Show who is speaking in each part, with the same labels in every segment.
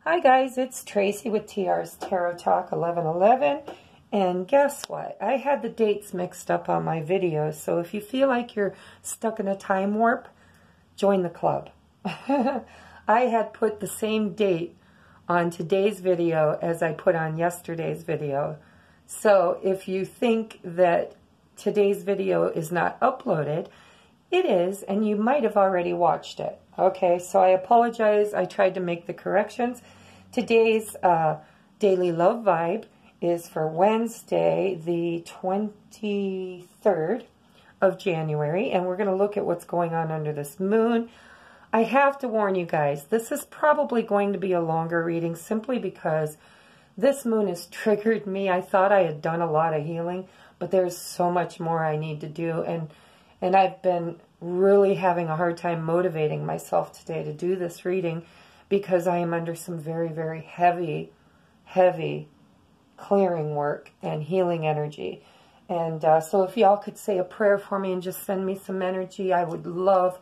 Speaker 1: Hi guys, it's Tracy with T.R.'s Tarot Talk 1111, and guess what? I had the dates mixed up on my videos, so if you feel like you're stuck in a time warp, join the club. I had put the same date on today's video as I put on yesterday's video, so if you think that today's video is not uploaded, it is, and you might have already watched it. Okay, so I apologize. I tried to make the corrections. Today's Daily Love Vibe is for Wednesday, the 23rd of January, and we're going to look at what's going on under this moon. I have to warn you guys, this is probably going to be a longer reading simply because this moon has triggered me. I thought I had done a lot of healing, but there's so much more I need to do, and I've been really having a hard time motivating myself today to do this reading because I am under some very, very heavy clearing work and healing energy. And so if y'all could say a prayer for me and just send me some energy, I would love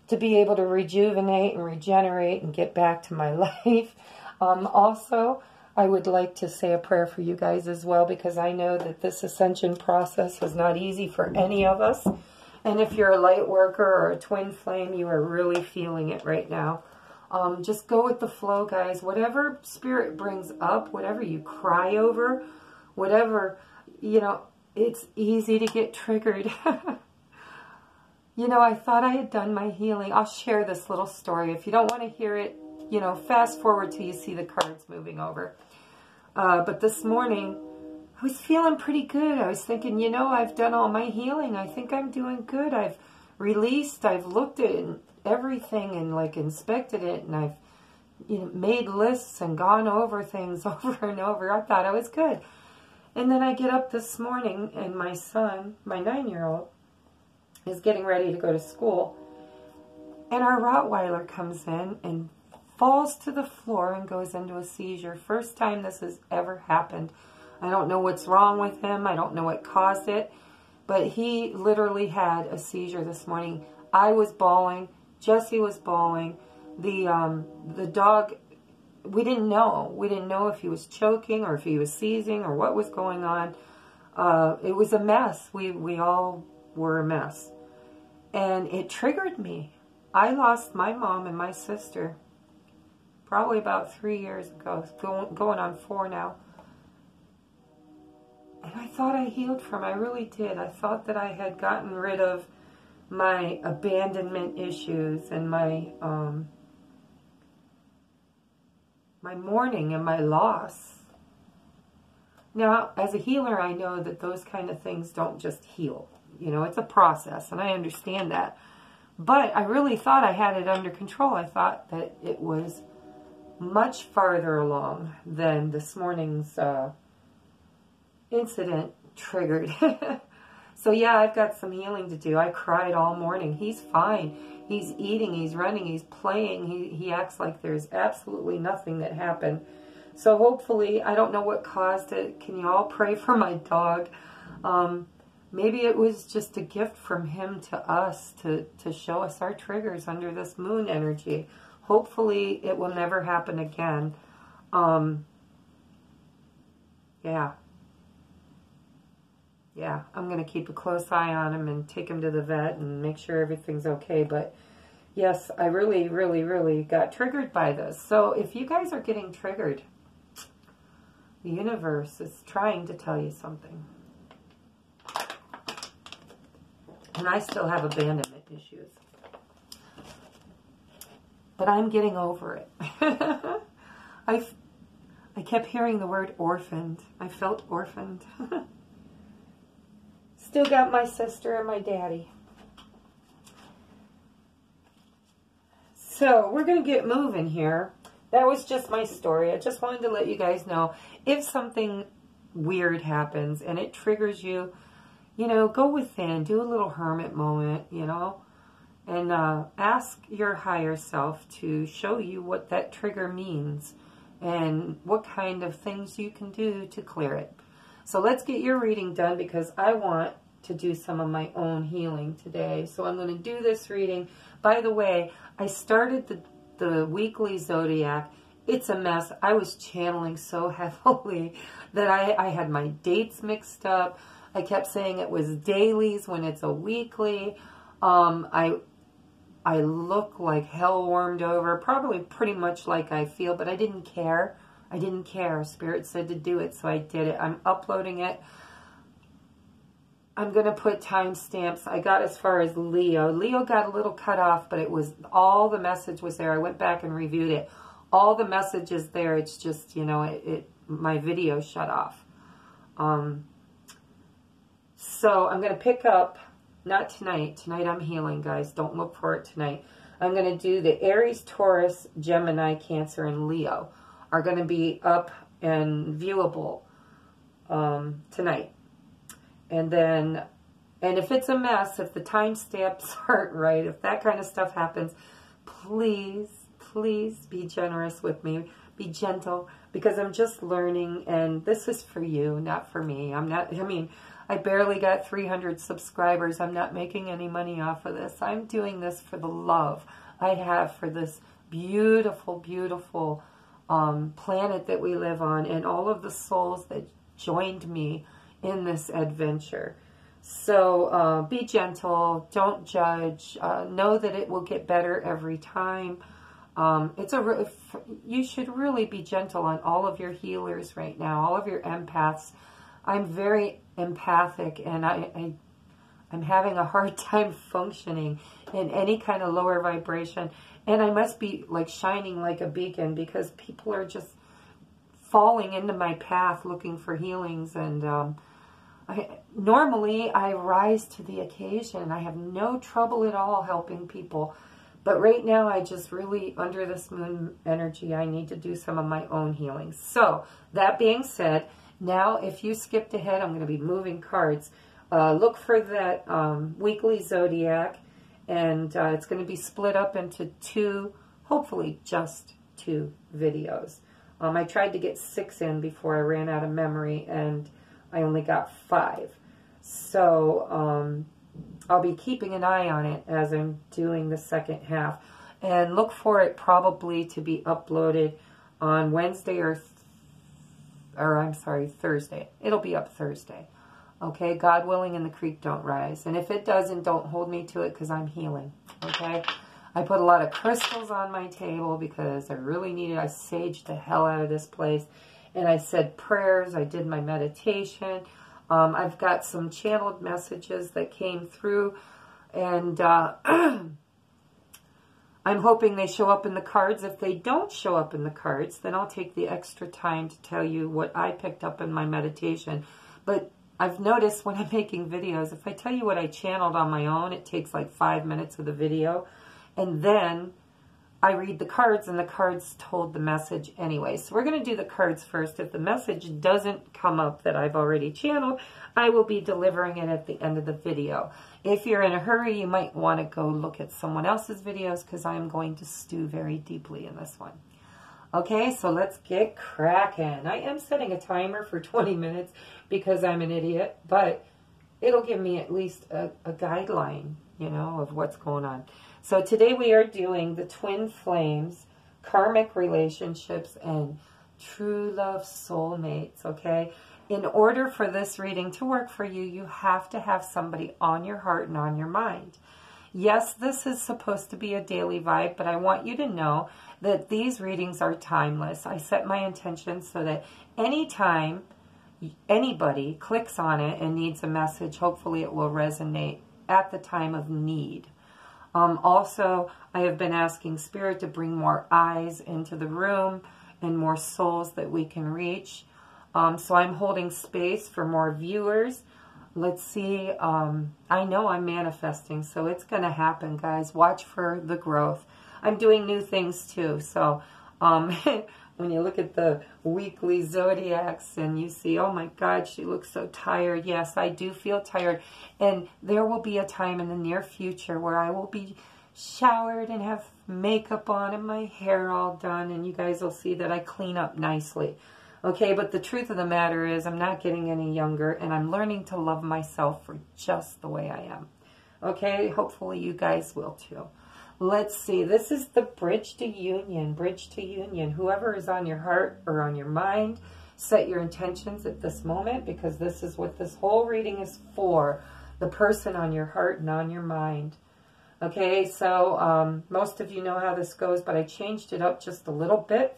Speaker 1: to be able to rejuvenate and regenerate and get back to my life. Also, I would like to say a prayer for you guys as well, because I know that this ascension process is not easy for any of us. And if you're a light worker or a twin flame, you are really feeling it right now. Just go with the flow, guys. Whatever spirit brings up, whatever you cry over, whatever, you know, it's easy to get triggered. You know, I thought I had done my healing. I'll share this little story. If you don't want to hear it, you know, fast forward till you see the cards moving over. But this morning, I was feeling pretty good. I was thinking, you know, I've done all my healing. I think I'm doing good. I've released, I've looked at it and everything and like inspected it, and I've, you know, made lists and gone over things over and over. I thought I was good. And then I get up this morning and my son, my 9-year-old, is getting ready to go to school. And our Rottweiler comes in and falls to the floor and goes into a seizure. First time this has ever happened. I don't know what's wrong with him. I don't know what caused it. But he literally had a seizure this morning. I was bawling. Jesse was bawling. The dog, we didn't know. We didn't know if he was choking or if he was seizing or what was going on. It was a mess. We all were a mess. And it triggered me. I lost my mom and my sister probably about 3 years ago. Going on 4 now. And I thought I healed from it. I really did. I thought that I had gotten rid of my abandonment issues and my my mourning and my loss. Now, as a healer, I know that those kind of things don't just heal. You know, it's a process, and I understand that. But I really thought I had it under control. I thought that it was much farther along than this morning's incident triggered. So yeah, I've got some healing to do. I cried all morning. He's fine. He's eating, he's running, he's playing. He acts like there's absolutely nothing that happened. So hopefully, I don't know what caused it. Can you all pray for my dog? Maybe it was just a gift from him to us to show us our triggers under this moon energy. Hopefully, it will never happen again. Yeah, I'm going to keep a close eye on him and take him to the vet and make sure everything's okay. But yes, I really, really, really got triggered by this. So if you guys are getting triggered, the universe is trying to tell you something. And I still have abandonment issues. But I'm getting over it. I kept hearing the word orphaned. I felt orphaned. Still got my sister and my daddy. So, we're going to get moving here. That was just my story. I just wanted to let you guys know, if something weird happens and it triggers you, you know, go within. Do a little hermit moment, you know. And ask your higher self to show you what that trigger means and what kind of things you can do to clear it. So let's get your reading done, because I want to do some of my own healing today. So I'm going to do this reading. By the way, I started the weekly zodiac it's a mess. I was channeling so heavily that I had my dates mixed up. I kept saying it was dailies when it's a weekly. I look like hell warmed over, probably pretty much like I feel, but I didn't care. I didn't care. Spirit said to do it, so I did it. I'm uploading it. I'm going to put timestamps. I got as far as Leo. Leo got a little cut off, but it was, all the message was there. I went back and reviewed it. All the message is there. It's just, you know, my video shut off. So I'm going to pick up, not tonight. Tonight I'm healing, guys. Don't look for it tonight. I'm going to do the Aries, Taurus, Gemini, Cancer, and Leo are going to be up and viewable tonight. And then, and if it's a mess, if the timestamps aren't right, if that kind of stuff happens, please, please be generous with me. Be gentle, because I'm just learning, and this is for you, not for me. I barely got 300 subscribers. I'm not making any money off of this. I'm doing this for the love I have for this beautiful, beautiful planet that we live on, and all of the souls that joined me in this adventure. So be gentle, don't judge, know that it will get better every time. You should really be gentle on all of your healers right now, all of your empaths. I'm very empathic, and I'm having a hard time functioning in any kind of lower vibration, and I must be like shining like a beacon, because people are just falling into my path looking for healings, and normally I rise to the occasion. I have no trouble at all helping people. But right now, I just really, under this moon energy, I need to do some of my own healing. So, that being said, now if you skipped ahead, I'm going to be moving cards. Look for that weekly zodiac, and it's going to be split up into two, hopefully just 2 videos. I tried to get 6 in before I ran out of memory, and I only got 5. So, I'll be keeping an eye on it as I'm doing the second half. And look for it probably to be uploaded on Wednesday Thursday. It'll be up Thursday. Okay, God willing, and the creek don't rise. And if it doesn't, don't hold me to it, because I'm healing. Okay? I put a lot of crystals on my table because I really needed. I saged the hell out of this place. And I said prayers. I did my meditation. I've got some channeled messages that came through, and I'm hoping they show up in the cards. If they don't show up in the cards, then I'll take the extra time to tell you what I picked up in my meditation. But I've noticed when I'm making videos, if I tell you what I channeled on my own, it takes like 5 minutes of the video, and then I read the cards, and the cards told the message anyway. So we're going to do the cards first. If the message doesn't come up that I've already channeled, I will be delivering it at the end of the video. If you're in a hurry, you might want to go look at someone else's videos, because I'm going to stew very deeply in this one. Okay, so let's get cracking. I am setting a timer for 20 minutes because I'm an idiot, but it'll give me at least a guideline, you know, of what's going on. So today we are doing the twin flames, karmic relationships, and true love soulmates, okay? In order for this reading to work for you, you have to have somebody on your heart and on your mind. Yes, this is supposed to be a daily vibe, but I want you to know that these readings are timeless. I set my intention so that anytime anybody clicks on it and needs a message, hopefully it will resonate at the time of need. Also, I have been asking Spirit to bring more eyes into the room and more souls that we can reach. So I'm holding space for more viewers. Let's see. I know I'm manifesting, so it's going to happen, guys. Watch for the growth. I'm doing new things, too. So when you look at the weekly zodiacs and you see, oh, my God, she looks so tired. Yes, I do feel tired. And there will be a time in the near future where I will be showered and have makeup on and my hair all done. And you guys will see that I clean up nicely. Okay, but the truth of the matter is I'm not getting any younger, and I'm learning to love myself for just the way I am. Okay, hopefully you guys will too. Let's see. This is the bridge to union. Bridge to union. Whoever is on your heart or on your mind, set your intentions at this moment, because this is what this whole reading is for. The person on your heart and on your mind. Okay, so most of you know how this goes, but I changed it up just a little bit.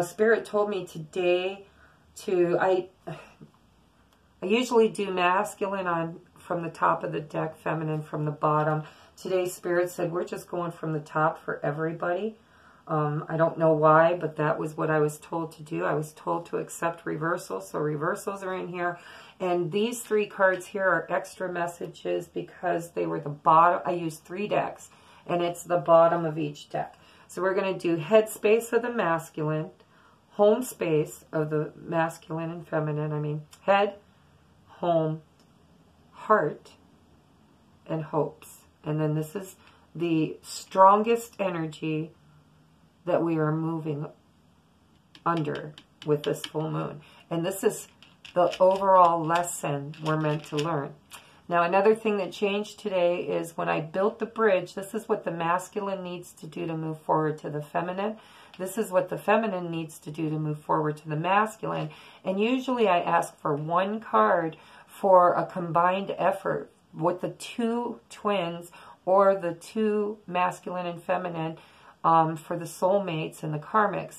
Speaker 1: Spirit told me today to, I usually do masculine from the top of the deck, feminine from the bottom. Today, Spirit said we're just going from the top for everybody. I don't know why, but that was what I was told to do. I was told to accept reversals, so reversals are in here. And these 3 cards here are extra messages because they were the bottom. I used 3 decks, and it's the bottom of each deck. So we're going to do head space of the masculine, home space of the masculine and feminine. I mean, head, home, heart, and hopes. And then this is the strongest energy that we are moving under with this full moon. And this is the overall lesson we're meant to learn. Now, another thing that changed today is when I built the bridge, this is what the masculine needs to do to move forward to the feminine. This is what the feminine needs to do to move forward to the masculine. And usually I ask for 1 card for a combined effort with the 2 twins or the 2 masculine and feminine for the soulmates and the karmics.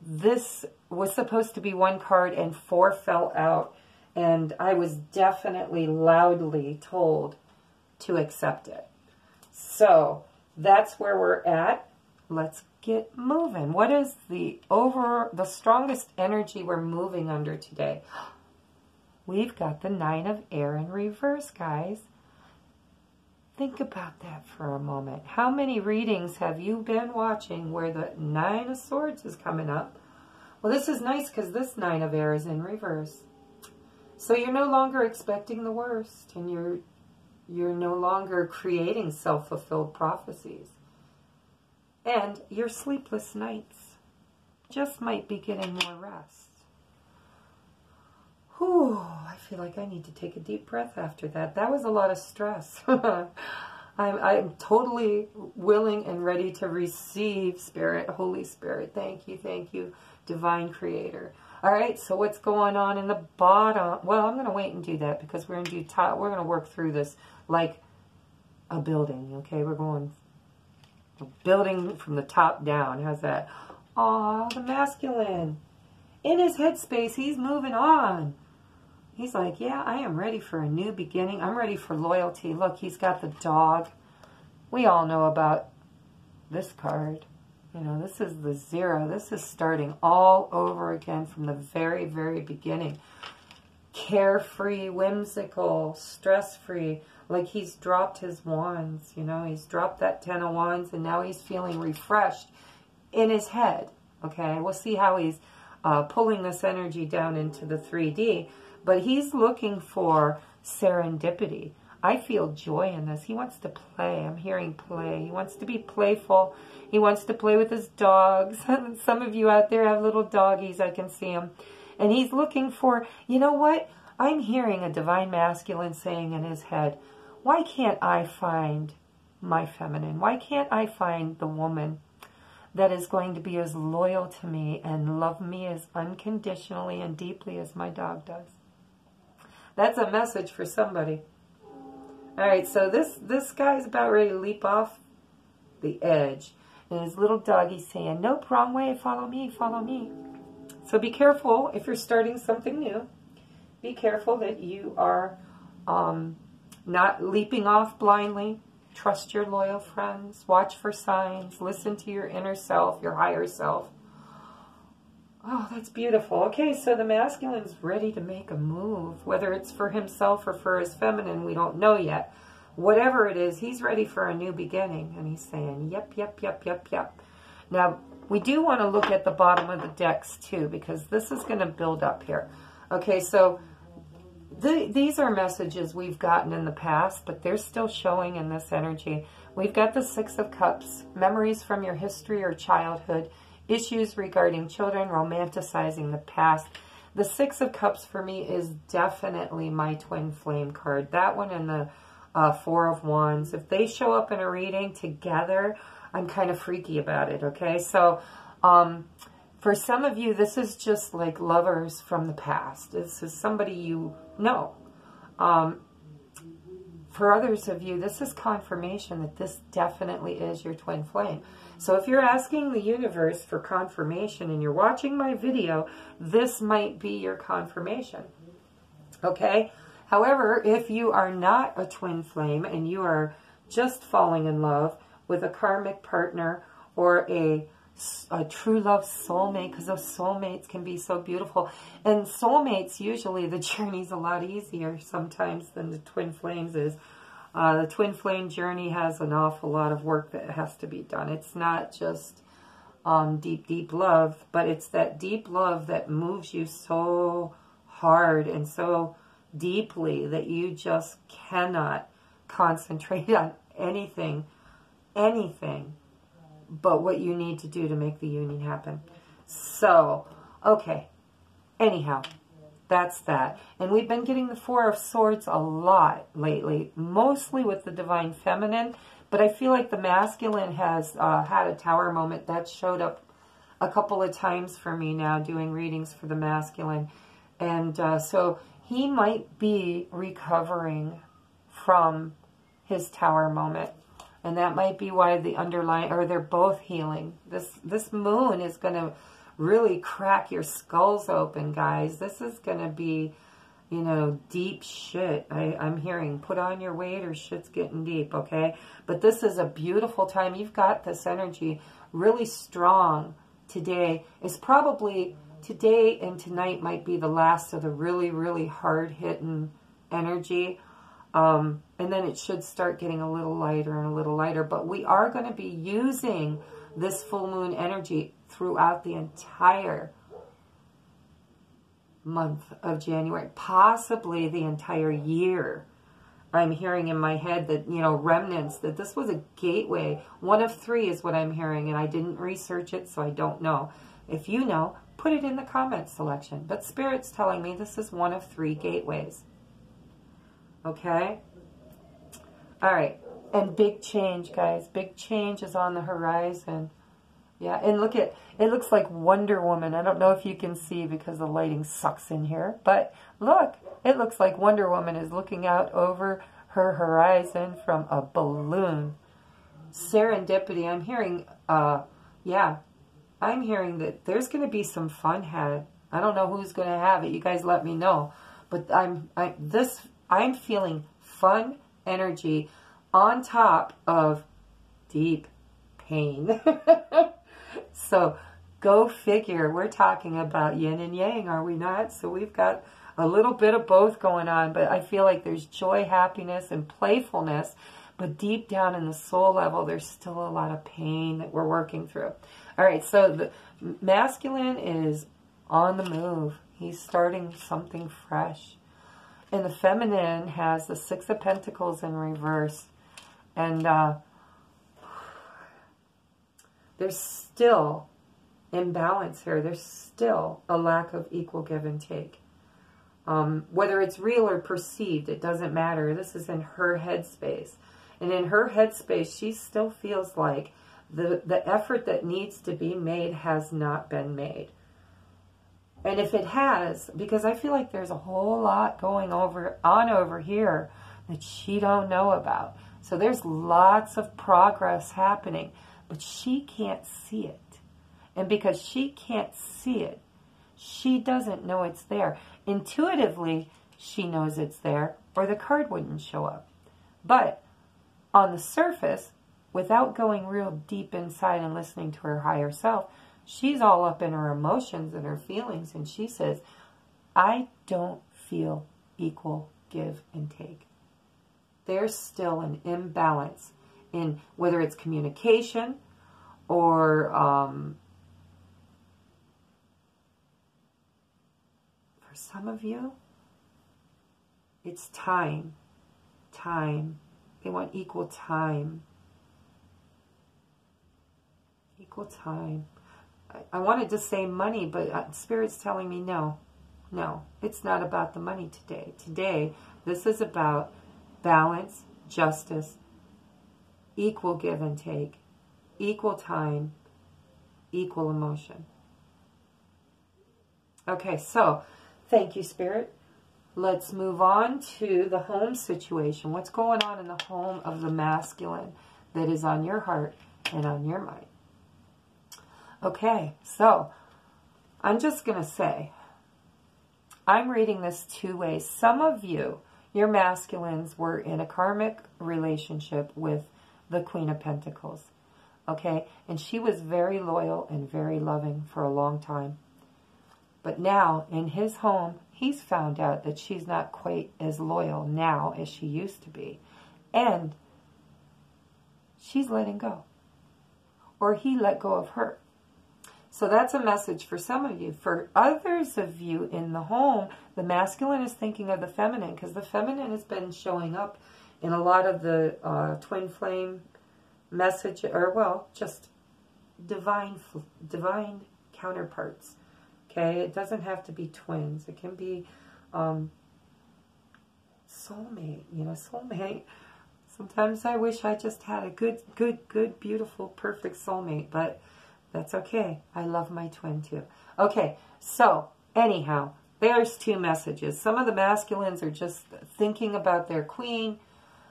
Speaker 1: This was supposed to be 1 card and 4 fell out. And I was definitely loudly told to accept it. So that's where we're at. Let's get moving. What is the strongest energy we're moving under today? We've got the 9 of air in reverse, guys. Think about that for a moment. How many readings have you been watching where the 9 of swords is coming up? Well, this is nice because this 9 of air is in reverse. So you're no longer expecting the worst, and you're no longer creating self-fulfilled prophecies. And your sleepless nights just might be getting more rest. Whew, I feel like I need to take a deep breath after that. That was a lot of stress. I'm totally willing and ready to receive, Spirit, Holy Spirit. Thank you, Divine Creator. All right, so what's going on in the bottom? Well, I'm going to wait and do that because we're going to do top. We're going to work through this like a building, okay? We're going building from the top down. How's that? Aw, the masculine. In his headspace, he's moving on. He's like, yeah, I am ready for a new beginning. I'm ready for loyalty. Look, he's got the dog. We all know about this card. You know, this is the 0. This is starting all over again from the very, very beginning. Carefree, whimsical, stress-free. Like he's dropped his wands, you know. He's dropped that 10 of wands, and now he's feeling refreshed in his head. Okay, we'll see how he's pulling this energy down into the 3D. But he's looking for serendipity. I feel joy in this. He wants to play. I'm hearing play. He wants to be playful. He wants to play with his dogs. Some of you out there have little doggies. I can see them. And he's looking for, you know what? I'm hearing a divine masculine saying in his head, why can't I find my feminine? Why can't I find the woman that is going to be as loyal to me and love me as unconditionally and deeply as my dog does? That's a message for somebody. All right, so this guy's about ready to leap off the edge. And his little doggy's saying, nope, wrong way, follow me, follow me. So be careful if you're starting something new. Be careful that you are not leaping off blindly. Trust your loyal friends. Watch for signs. Listen to your inner self, your higher self. Oh, that's beautiful. Okay, so the masculine's ready to make a move. Whether it's for himself or for his feminine, we don't know yet. Whatever it is, he's ready for a new beginning. And he's saying, yep, yep, yep, yep, yep. Now, we do want to look at the bottom of the decks, too, because this is going to build up here. Okay, so these are messages we've gotten in the past, but they're still showing in this energy. We've got the 6 of Cups, memories from your history or childhood, issues regarding children, romanticizing the past. The 6 of Cups for me is definitely my twin flame card. That one and the Four of Wands. If they show up in a reading together, I'm kind of freaky about it, okay? So, for some of you, this is just like lovers from the past. This is somebody you know. For others of you, this is confirmation that this definitely is your twin flame. So if you're asking the universe for confirmation and you're watching my video, this might be your confirmation. Okay? However, if you are not a twin flame and you are just falling in love with a karmic partner or a true love soulmate, because those soulmates can be so beautiful. And soulmates, usually the journey's a lot easier sometimes than the twin flames is. The twin flame journey has an awful lot of work that has to be done. It's not just deep, deep love, but it's that deep love that moves you so hard and so deeply that you just cannot concentrate on anything but what you need to do to make the union happen. So, okay, anyhow, that's that. And we've been getting the Four of Swords a lot lately, mostly with the Divine Feminine, but I feel like the masculine has had a tower moment. That showed up a couple of times for me now, doing readings for the masculine. And so he might be recovering from his tower moment. And that might be why the underlying, or they're both healing. This moon is going to really crack your skulls open, guys. This is going to be, you know, deep shit. I'm hearing, put on your weight or shit's getting deep, okay? But this is a beautiful time. You've got this energy really strong today. It's probably, today and tonight might be the last of the really, really hard-hitting energy. And then it should start getting a little lighter and a little lighter. But we are going to be using this full moon energy throughout the entire month of January, possibly the entire year. I'm hearing in my head that, you know, remnants, that this was a gateway. One of three is what I'm hearing, and I didn't research it, so I don't know. If you know, put it in the comments selection. But Spirit's telling me this is one of three gateways. Okay? All right. And big change, guys. Big change is on the horizon. Yeah, and look at, it looks like Wonder Woman. I don't know if you can see because the lighting sucks in here. But look, it looks like Wonder Woman is looking out over her horizon from a balloon. Serendipity. I'm hearing, yeah, I'm hearing that there's going to be some fun had. I don't know who's going to have it. You guys let me know. But I'm feeling fun energy on top of deep pain. So go figure. We're talking about yin and yang, are we not? So we've got a little bit of both going on, but I feel like there's joy, happiness, and playfulness. But deep down in the soul level, there's still a lot of pain that we're working through. All right, so the masculine is on the move. He's starting something fresh. And the feminine has the Six of Pentacles in reverse. And there's still imbalance here. There's still a lack of equal give and take. Whether it's real or perceived, it doesn't matter. This is in her headspace. And in her headspace, she still feels like the effort that needs to be made has not been made. And if it has, because I feel like there's a whole lot going on over here that she don't know about. So there's lots of progress happening, but she can't see it. And because she can't see it, she doesn't know it's there. Intuitively, she knows it's there, or the card wouldn't show up. But on the surface, without going real deep inside and listening to her higher self, she's all up in her emotions and her feelings, and she says, I don't feel equal give and take. There's still an imbalance in whether it's communication or for some of you, it's time. Time. They want equal time. Equal time. I wanted to say money, but Spirit's telling me no. No, it's not about the money today. Today, this is about balance justice, equal give and take, equal time, equal emotion. Okay, so thank you, Spirit. Let's move on to the home situation. What's going on in the home of the masculine that is on your heart and on your mind? Okay, so I'm just going to say, I'm reading this two ways. Some of you, your masculines, were in a karmic relationship with the Queen of Pentacles. Okay, and she was very loyal and very loving for a long time. But now, in his home, he's found out that she's not quite as loyal now as she used to be. And she's letting go. Or he let go of her. So that's a message for some of you. For others of you in the home, the masculine is thinking of the feminine, because the feminine has been showing up in a lot of the twin flame message, or well, just divine counterparts. Okay, it doesn't have to be twins. It can be soulmate, soulmate. Sometimes I wish I just had a good, beautiful, perfect soulmate, but that's okay. I love my twin too. Okay, so anyhow, there's two messages. Some of the masculines are just thinking about their queen.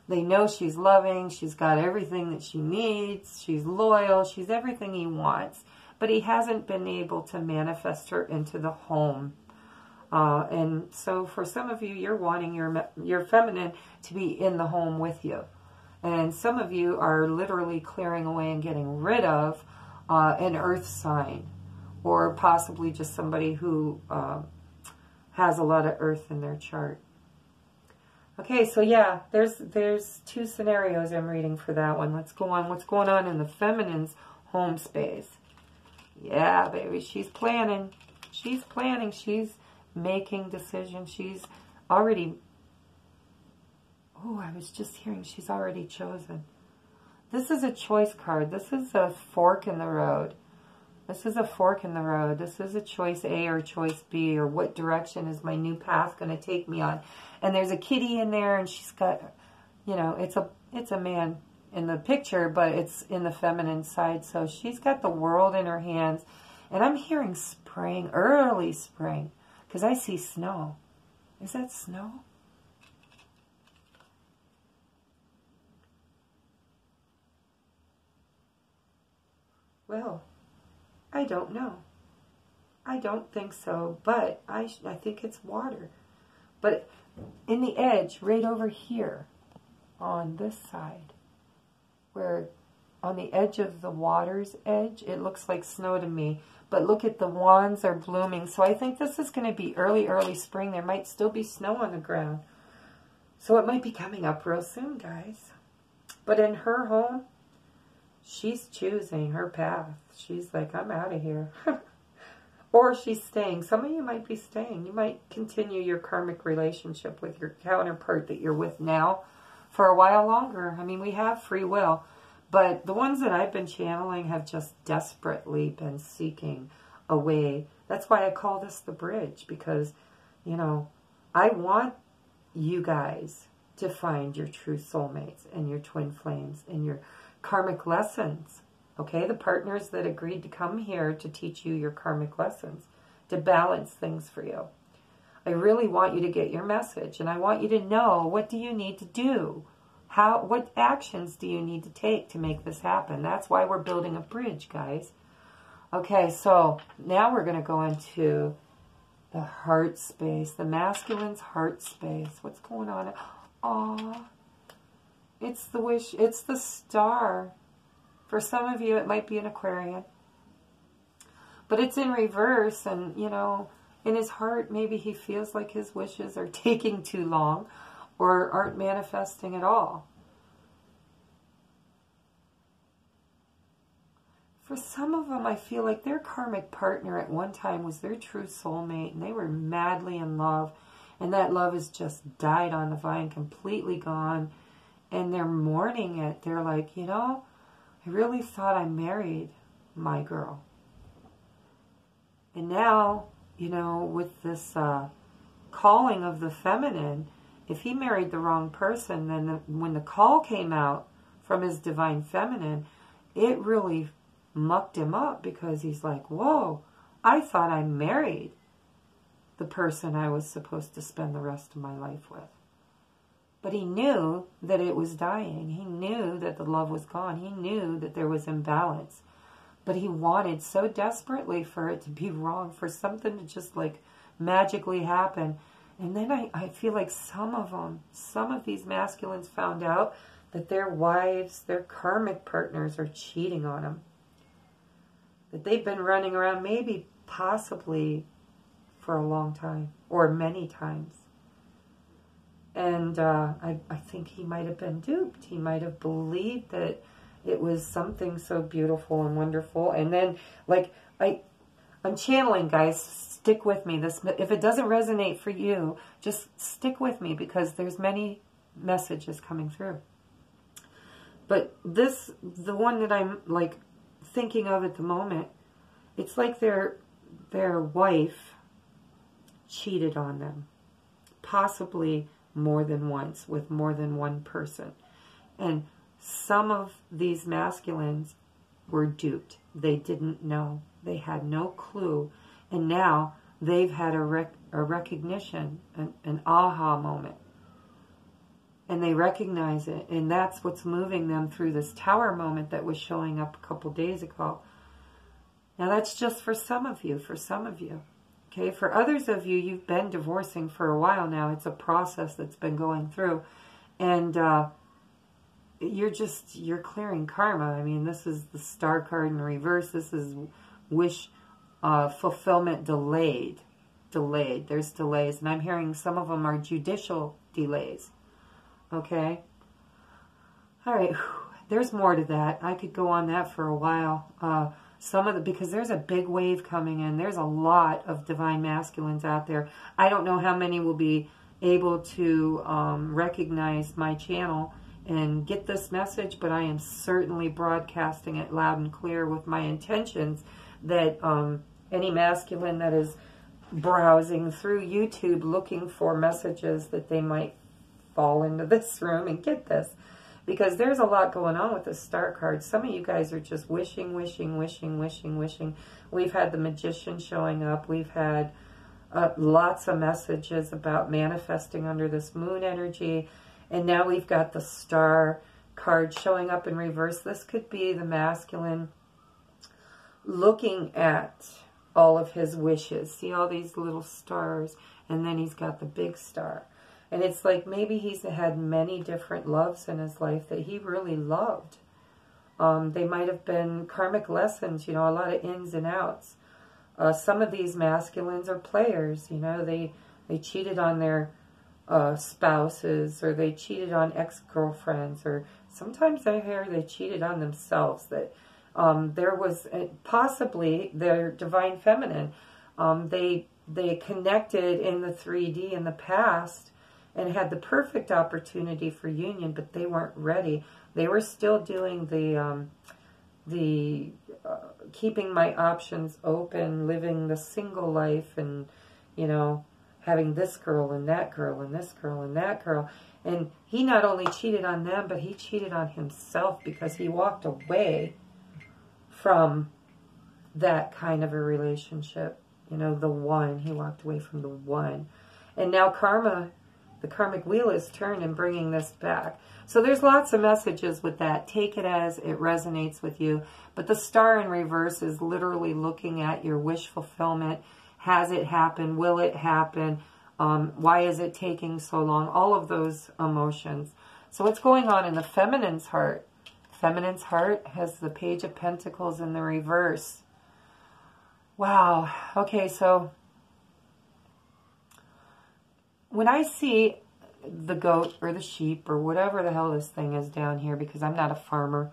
Speaker 1: They know she's loving. She's got everything that she needs. She's loyal. She's everything he wants. But he hasn't been able to manifest her into the home. And so for some of you, you're wanting your feminine to be in the home with you. And some of you are literally clearing away and getting rid of an earth sign. Or possibly just somebody who has a lot of earth in their chart. Okay, so yeah, there's two scenarios I'm reading for that one. Let's go on. What's going on in the feminine's home space? Yeah, baby, she's planning. She's planning. She's making decisions. She's already... Oh, I was just hearing she's already chosen. This is a choice card. This is a fork in the road. This is a fork in the road. This is a choice A or choice B, or what direction is my new path going to take me on. And there's a kitty in there, and she's got, you know, it's a man in the picture, but it's in the feminine side. So she's got the world in her hands. And I'm hearing spring, early spring, because I see snow. Is that snow? Well, I don't know. I don't think so, but I think it's water. But in the edge, right over here, on this side, where on the edge of the water's edge, it looks like snow to me. But look at the wands are blooming. So I think this is going to be early spring. There might still be snow on the ground. So it might be coming up real soon, guys. But in her home, she's choosing her path. She's like, I'm out of here. Or she's staying. Some of you might be staying. You might continue your karmic relationship with your counterpart that you're with now for a while longer. I mean, we have free will. But the ones that I've been channeling have just desperately been seeking a way. That's why I call this the bridge. Because, you know, I want you guys to find your true soulmates and your twin flames and your karmic lessons. Okay, the partners that agreed to come here to teach you your karmic lessons, to balance things for you. I really want you to get your message, and I want you to know, what do you need to do? What actions do you need to take to make this happen? That's why we're building a bridge, guys. Okay, so now we're going to go into the heart space, the masculine's heart space. What's going on? Aw, it's the wish, it's the star. For some of you, it might be an Aquarian. But it's in reverse, and, you know, in his heart, maybe he feels like his wishes are taking too long or aren't manifesting at all. For some of them, I feel like their karmic partner at one time was their true soulmate, and they were madly in love, and that love has just died on the vine, completely gone, and they're mourning it. They're like, you know, I really thought I married my girl. And now, you know, with this calling of the feminine, if he married the wrong person, then when the call came out from his divine feminine, it really mucked him up, because he's like, whoa, I thought I married the person I was supposed to spend the rest of my life with. But he knew that it was dying. He knew that the love was gone. He knew that there was imbalance. But he wanted so desperately for it to be wrong, for something to just like magically happen. And then I feel like some of these masculines found out that their wives, their karmic partners are cheating on them. That they've been running around, maybe, possibly, for a long time, or many times. And I think he might have been duped. He might have believed that it was something so beautiful and wonderful. And then, like, I'm channeling, guys. Stick with me. If it doesn't resonate for you, just stick with me, because there's many messages coming through. But the one that I'm, like, thinking of at the moment, it's like their wife cheated on them. Possibly more than once, with more than one person. And some of these masculines were duped. They didn't know. They had no clue. And now they've had a recognition, an aha moment. And they recognize it. And that's what's moving them through this tower moment that was showing up a couple days ago. Now that's just for some of you. Okay, for others of you, you've been divorcing for a while now. It's a process that's been going through. And you're clearing karma. I mean, this is the star card in reverse. This is wish fulfillment delayed. There's delays. And I'm hearing some of them are judicial delays. Okay? All right. There's more to that. I could go on that for a while. Because there's a big wave coming in. There's a lot of divine masculines out there. I don't know how many will be able to recognize my channel and get this message, but I am certainly broadcasting it loud and clear with my intentions that any masculine that is browsing through YouTube looking for messages, that they might fall into this room and get this. Because there's a lot going on with the star card. Some of you guys are just wishing. We've had the Magician showing up. We've had lots of messages about manifesting under this moon energy. And now we've got the star card showing up in reverse. This could be the masculine looking at all of his wishes. See all these little stars? And then he's got the big star. And it's like maybe he's had many different loves in his life that he really loved. They might have been karmic lessons, you know, a lot of ins and outs. Some of these masculines are players, you know. They cheated on their spouses, or they cheated on ex-girlfriends, or sometimes I hear they cheated on themselves. That there was possibly their divine feminine. They connected in the 3D in the past, and had the perfect opportunity for union, but they weren't ready. They were still doing the keeping my options open, living the single life, and, you know, having this girl and that girl and this girl and that girl. And he not only cheated on them, but he cheated on himself, because he walked away from that kind of a relationship. You know, the one. He walked away from the one. And now karma, the karmic wheel is turned and bringing this back. So there's lots of messages with that. Take it as it resonates with you. But the star in reverse is literally looking at your wish fulfillment. Has it happened? Will it happen? Why is it taking so long? All of those emotions. So what's going on in the feminine's heart? Feminine's heart has the Page of Pentacles in the reverse. Wow. Okay, so when I see the goat or the sheep or whatever the hell this thing is down here, because I'm not a farmer,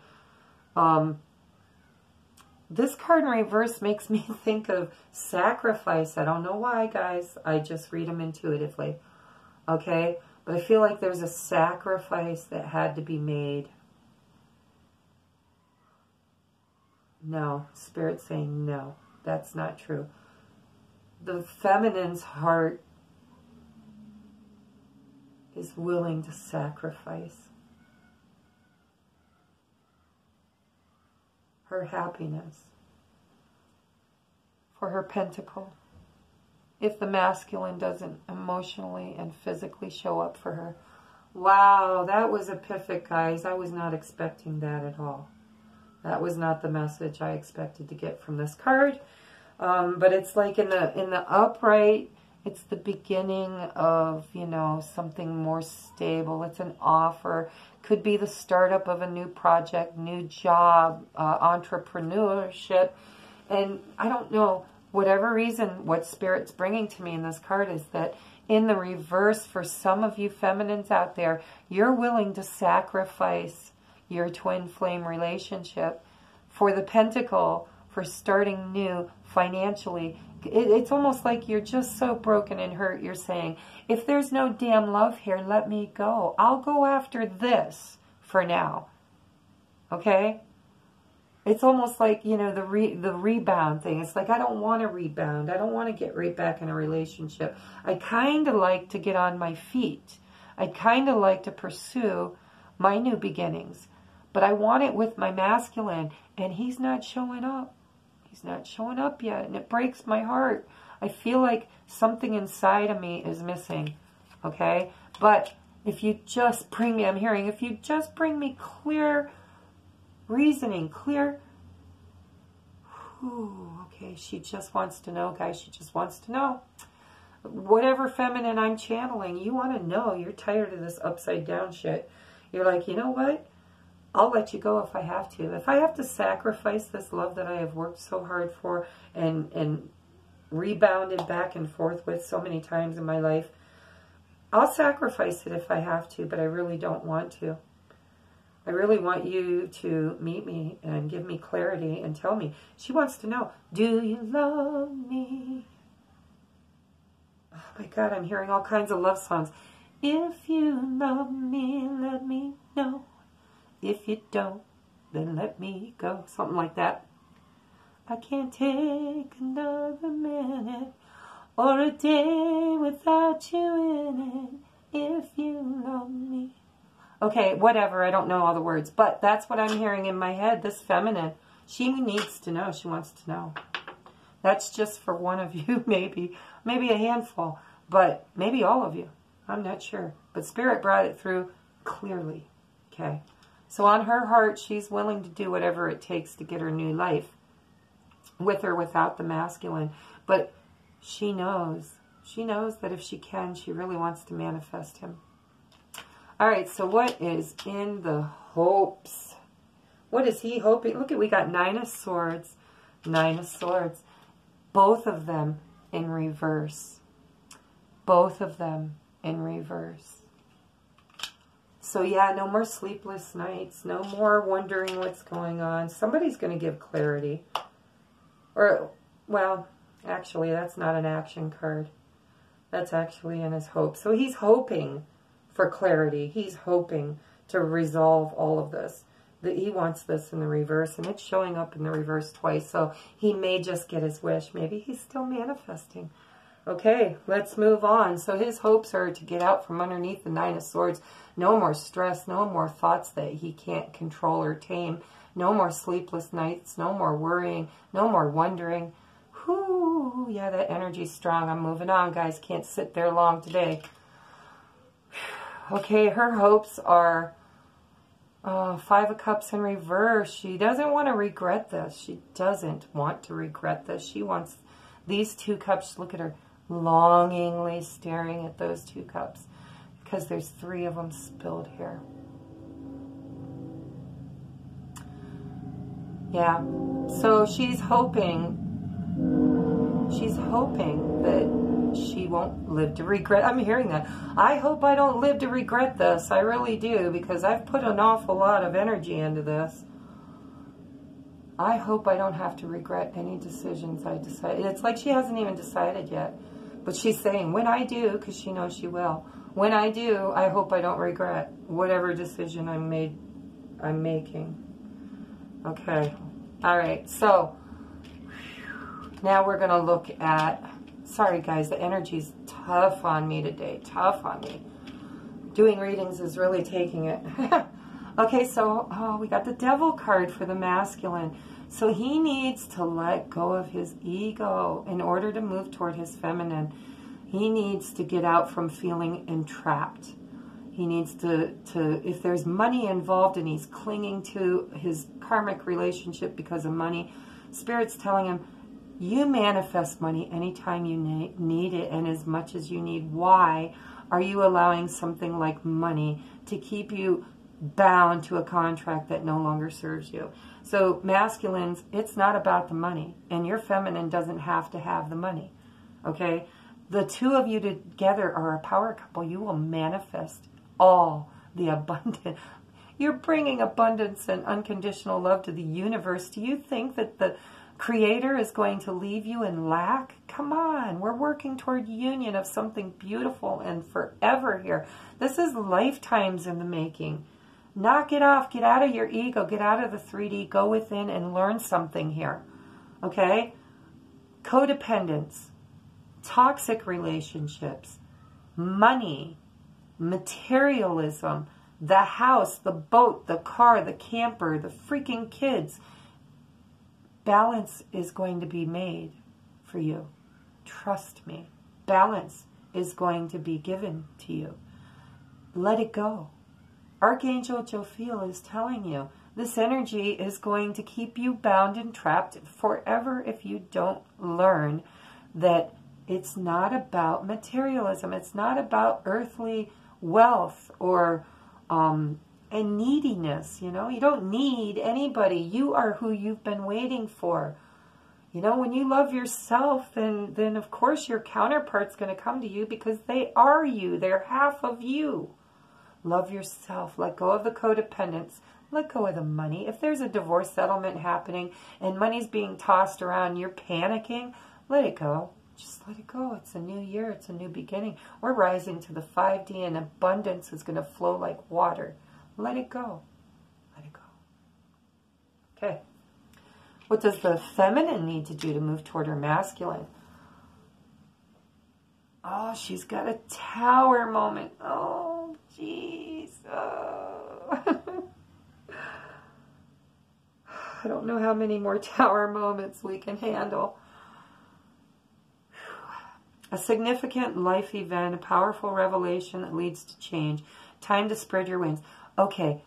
Speaker 1: this card in reverse makes me think of sacrifice. I don't know why, guys. I just read them intuitively. Okay? But I feel like there's a sacrifice that had to be made. No. Spirit's saying no. That's not true. The feminine's heart is willing to sacrifice her happiness for her pentacle. If the masculine doesn't emotionally and physically show up for her. Wow, that was epiphany, guys. I was not expecting that at all. That was not the message I expected to get from this card. But it's like in the upright, it's the beginning of, you know, something more stable. It's an offer. Could be the startup of a new project, new job, entrepreneurship. And I don't know, whatever reason, what Spirit's bringing to me in this card is that in the reverse, for some of you feminines out there, you're willing to sacrifice your twin flame relationship for the pentacle, for starting new financially. It's almost like you're just so broken and hurt. You're saying, if there's no damn love here, let me go. I'll go after this for now. Okay? It's almost like, you know, the rebound thing. It's like, I don't want to rebound. I don't want to get right back in a relationship. I kind of like to get on my feet. I kind of like to pursue my new beginnings. But I want it with my masculine, and he's not showing up. He's not showing up yet, and it breaks my heart. I feel like something inside of me is missing, okay? But if you just bring me, I'm hearing, if you just bring me clear reasoning, clear, okay, she just wants to know, guys, she just wants to know. Whatever feminine I'm channeling, you want to know, you're tired of this upside down shit. You're like, you know what? I'll let you go if I have to. If I have to sacrifice this love that I have worked so hard for and rebounded back and forth with so many times in my life, I'll sacrifice it if I have to, but I really don't want to. I really want you to meet me and give me clarity and tell me. She wants to know, do you love me? Oh my God, I'm hearing all kinds of love songs. If you love me, let me know. If you don't, then let me go. Something like that. I can't take another minute or a day without you in it. If you love me. Okay, whatever. I don't know all the words. But that's what I'm hearing in my head. This feminine. She needs to know. She wants to know. That's just for one of you, maybe. Maybe a handful. But maybe all of you. I'm not sure. But Spirit brought it through clearly. Okay. So on her heart, she's willing to do whatever it takes to get her new life, with or without the masculine. But she knows that if she can, she really wants to manifest him. All right, so what is in the hopes? What is he hoping? Look, we got Nine of Swords, Nine of Swords. Both of them in reverse. Both of them in reverse. So yeah, no more sleepless nights. No more wondering what's going on. Somebody's going to give clarity. Or, well, actually, that's not an action card. That's actually in his hope. So he's hoping for clarity. He's hoping to resolve all of this. He wants this in the reverse, and it's showing up in the reverse twice. So he may just get his wish. Maybe he's still manifesting. Okay, let's move on. So his hopes are to get out from underneath the Nine of Swords. No more stress, no more thoughts that he can't control or tame. No more sleepless nights, no more worrying, no more wondering. Whoo, yeah, that energy's strong. I'm moving on, guys. Can't sit there long today. Okay, her hopes are Five of Cups in reverse. She doesn't want to regret this. She doesn't want to regret this. She wants these two cups. Look at her longingly staring at those two cups because there's three of them spilled here. Yeah, so she's hoping that she won't live to regret. I'm hearing that. I hope I don't live to regret this. I really do, because I've put an awful lot of energy into this. I hope I don't have to regret any decisions I decided. It's like she hasn't even decided yet. But she's saying, when I do, because she knows she will, when I do, I hope I don't regret whatever decision I'm making. Okay. All right. So now we're going to look at, sorry guys, the energy's tough on me today. Tough on me. Doing readings is really taking it. Okay, so we got the Devil card for the masculine. So he needs to let go of his ego in order to move toward his feminine. He needs to get out from feeling entrapped. He needs to, if there's money involved and he's clinging to his karmic relationship because of money, Spirit's telling him, you manifest money anytime you need it and as much as you need. Why are you allowing something like money to keep you bound to a contract that no longer serves you? So masculines, it's not about the money, and your feminine doesn't have to have the money, okay? The two of you together are a power couple. You will manifest all the abundance. You're bringing abundance and unconditional love to the universe. Do you think that the Creator is going to leave you in lack? Come on, we're working toward union of something beautiful and forever here. This is lifetimes in the making. Knock it off. Get out of your ego. Get out of the 3D. Go within and learn something here. Okay? Codependence, toxic relationships, money, materialism, the house, the boat, the car, the camper, the freaking kids. Balance is going to be made for you. Trust me. Balance is going to be given to you. Let it go. Archangel Jophiel is telling you this energy is going to keep you bound and trapped forever if you don't learn that it's not about materialism. It's not about earthly wealth or and neediness. You know, you don't need anybody. You are who you've been waiting for. You know, when you love yourself, then of course your counterpart's going to come to you because they are you. They're half of you. Love yourself. Let go of the codependence. Let go of the money. If there's a divorce settlement happening and money's being tossed around, you're panicking, let it go. Just let it go. It's a new year. It's a new beginning. We're rising to the 5D and abundance is going to flow like water. Let it go. Let it go. Okay. What does the feminine need to do to move toward her masculine? Oh, she's got a tower moment. Oh, jeez. Oh. I don't know how many more tower moments we can handle. A significant life event, a powerful revelation that leads to change. Time to spread your wings. Okay.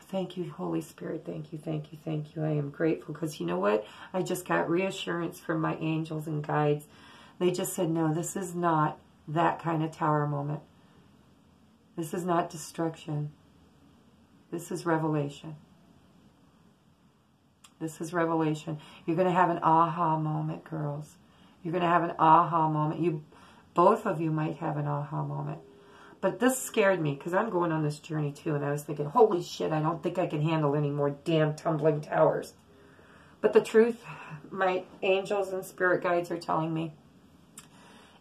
Speaker 1: Thank you, Holy Spirit. Thank you, thank you, thank you. I am grateful because you know what? I just got reassurance from my angels and guides. They just said, no, this is not that kind of tower moment. This is not destruction. This is revelation. This is revelation. You're going to have an aha moment, girls. You're going to have an aha moment. Both of you might have an aha moment. But this scared me because I'm going on this journey too. And I was thinking, holy shit, I don't think I can handle any more damn tumbling towers. But the truth, my angels and spirit guides are telling me,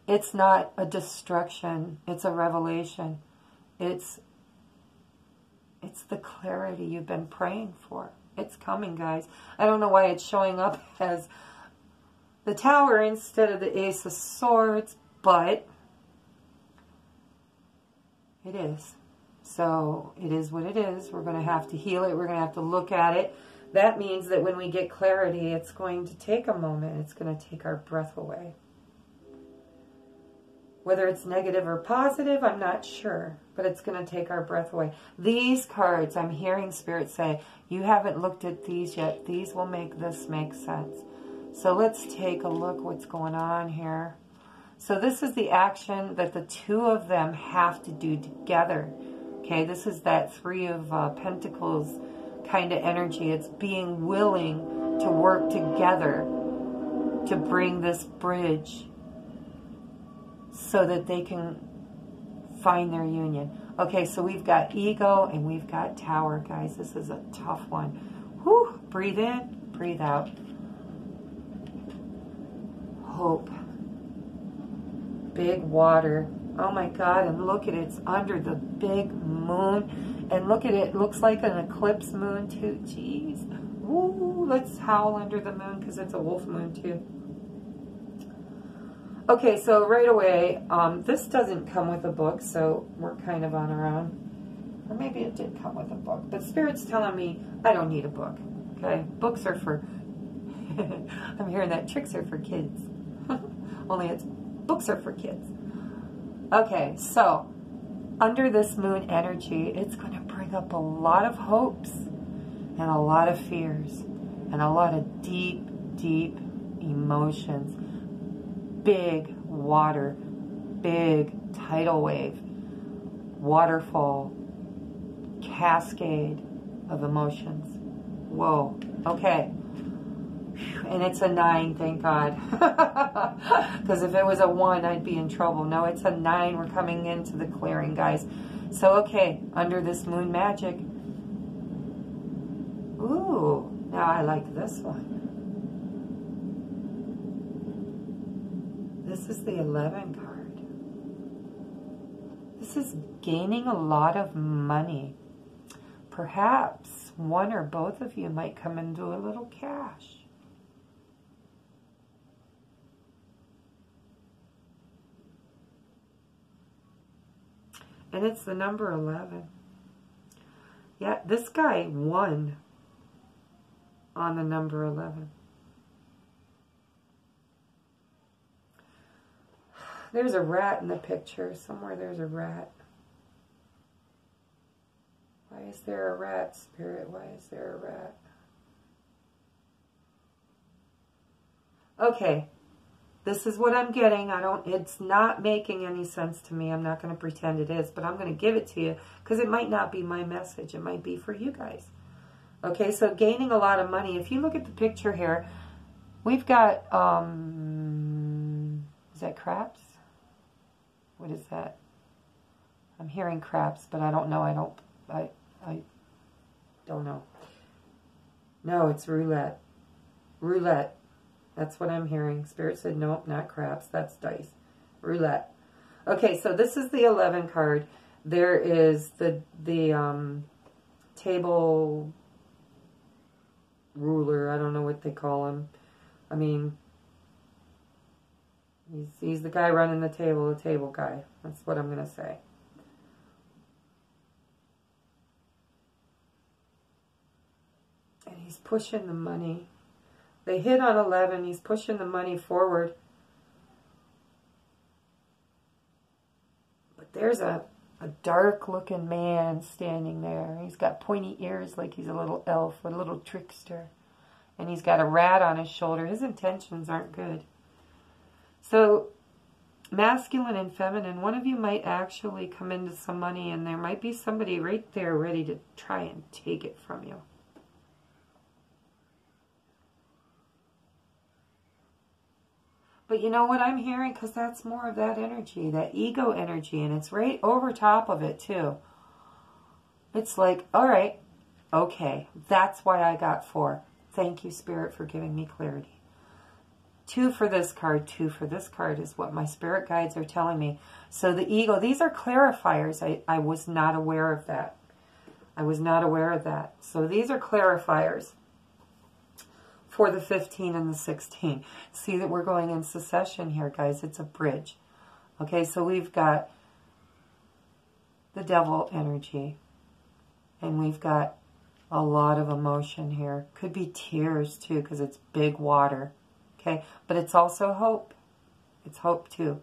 Speaker 1: it's not a destruction. It's a revelation. It's the clarity you've been praying for. It's coming, guys. I don't know why it's showing up as the tower instead of the Ace of Swords, but it is. So it is what it is. We're going to have to heal it. We're going to have to look at it. That means that when we get clarity, it's going to take a moment. It's going to take our breath away. Whether it's negative or positive, I'm not sure. But it's going to take our breath away. These cards, I'm hearing Spirit say, you haven't looked at these yet. These will make this make sense. So let's take a look what's going on here. So this is the action that the two of them have to do together. Okay, this is that Three of Pentacles kind of energy. It's being willing to work together to bring this bridge so that they can find their union. Okay, so we've got ego and we've got tower, guys. This is a tough one. Whew, breathe in, breathe out. Hope. Big water. Oh my God, and look at it. It's under the big moon. And look at it. It looks like an eclipse moon too. Jeez. Woo, let's howl under the moon because it's a wolf moon too. Okay, so right away, this doesn't come with a book, so we're kind of on our own. Or maybe it did come with a book. But Spirit's telling me I don't need a book. Okay? Books are for... I'm hearing that tricks are for kids. Only it's books are for kids. Okay, so under this moon energy, it's going to bring up a lot of hopes and a lot of fears and a lot of deep, deep emotions. Big water, big tidal wave, waterfall, cascade of emotions. Whoa, okay. And it's a 9, thank God. Because if it was a 1, I'd be in trouble. No, it's a 9. We're coming into the clearing, guys. So, okay, under this moon magic. Ooh, now I like this one. This is the 11 card. This is gaining a lot of money. Perhaps one or both of you might come into a little cash. And it's the number 11. Yeah, this guy won on the number 11. There's a rat in the picture. Somewhere there's a rat. Why is there a rat, Spirit? Why is there a rat? Okay. This is what I'm getting. It's not making any sense to me. I'm not going to pretend it is, but I'm going to give it to you because it might not be my message. It might be for you guys. Okay, so gaining a lot of money. If you look at the picture here, we've got, is that craps? What is that? I'm hearing craps, but I don't know. I don't know. No, it's roulette. Roulette. That's what I'm hearing. Spirit said, nope, not craps. That's dice. Roulette. Okay, so this is the 11 card. There is the table ruler. I don't know what they call him. I mean, he's the guy running the table guy. That's what I'm going to say. And he's pushing the money. They hit on 11. He's pushing the money forward. But there's a dark-looking man standing there. He's got pointy ears like he's a little elf, a little trickster. And he's got a rat on his shoulder. His intentions aren't good. So, masculine and feminine, one of you might actually come into some money, and there might be somebody right there ready to try and take it from you. But you know what I'm hearing? Because that's more of that energy, that ego energy, and it's right over top of it, too. It's like, all right, okay, that's why I got 4. Thank you, Spirit, for giving me clarity. 2 for this card, 2 for this card is what my spirit guides are telling me. So the ego, these are clarifiers. I was not aware of that. I was not aware of that. So these are clarifiers for the 15 and the 16. See that we're going in succession here, guys. It's a bridge. Okay, so we've got the devil energy. And we've got a lot of emotion here. Could be tears, too, because it's big water. Okay, but it's also hope. It's hope, too.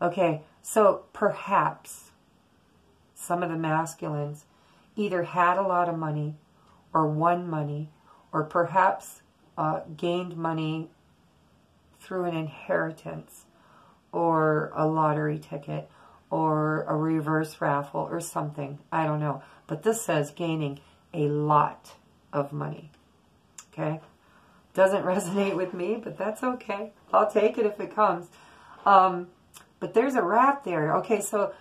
Speaker 1: Okay, so perhaps some of the masculines either had a lot of money or won money or perhaps gained money through an inheritance or a lottery ticket or a reverse raffle or something. I don't know. But this says gaining a lot of money. Okay? Doesn't resonate with me, but that's okay. I'll take it if it comes. But there's a rat there. Okay, so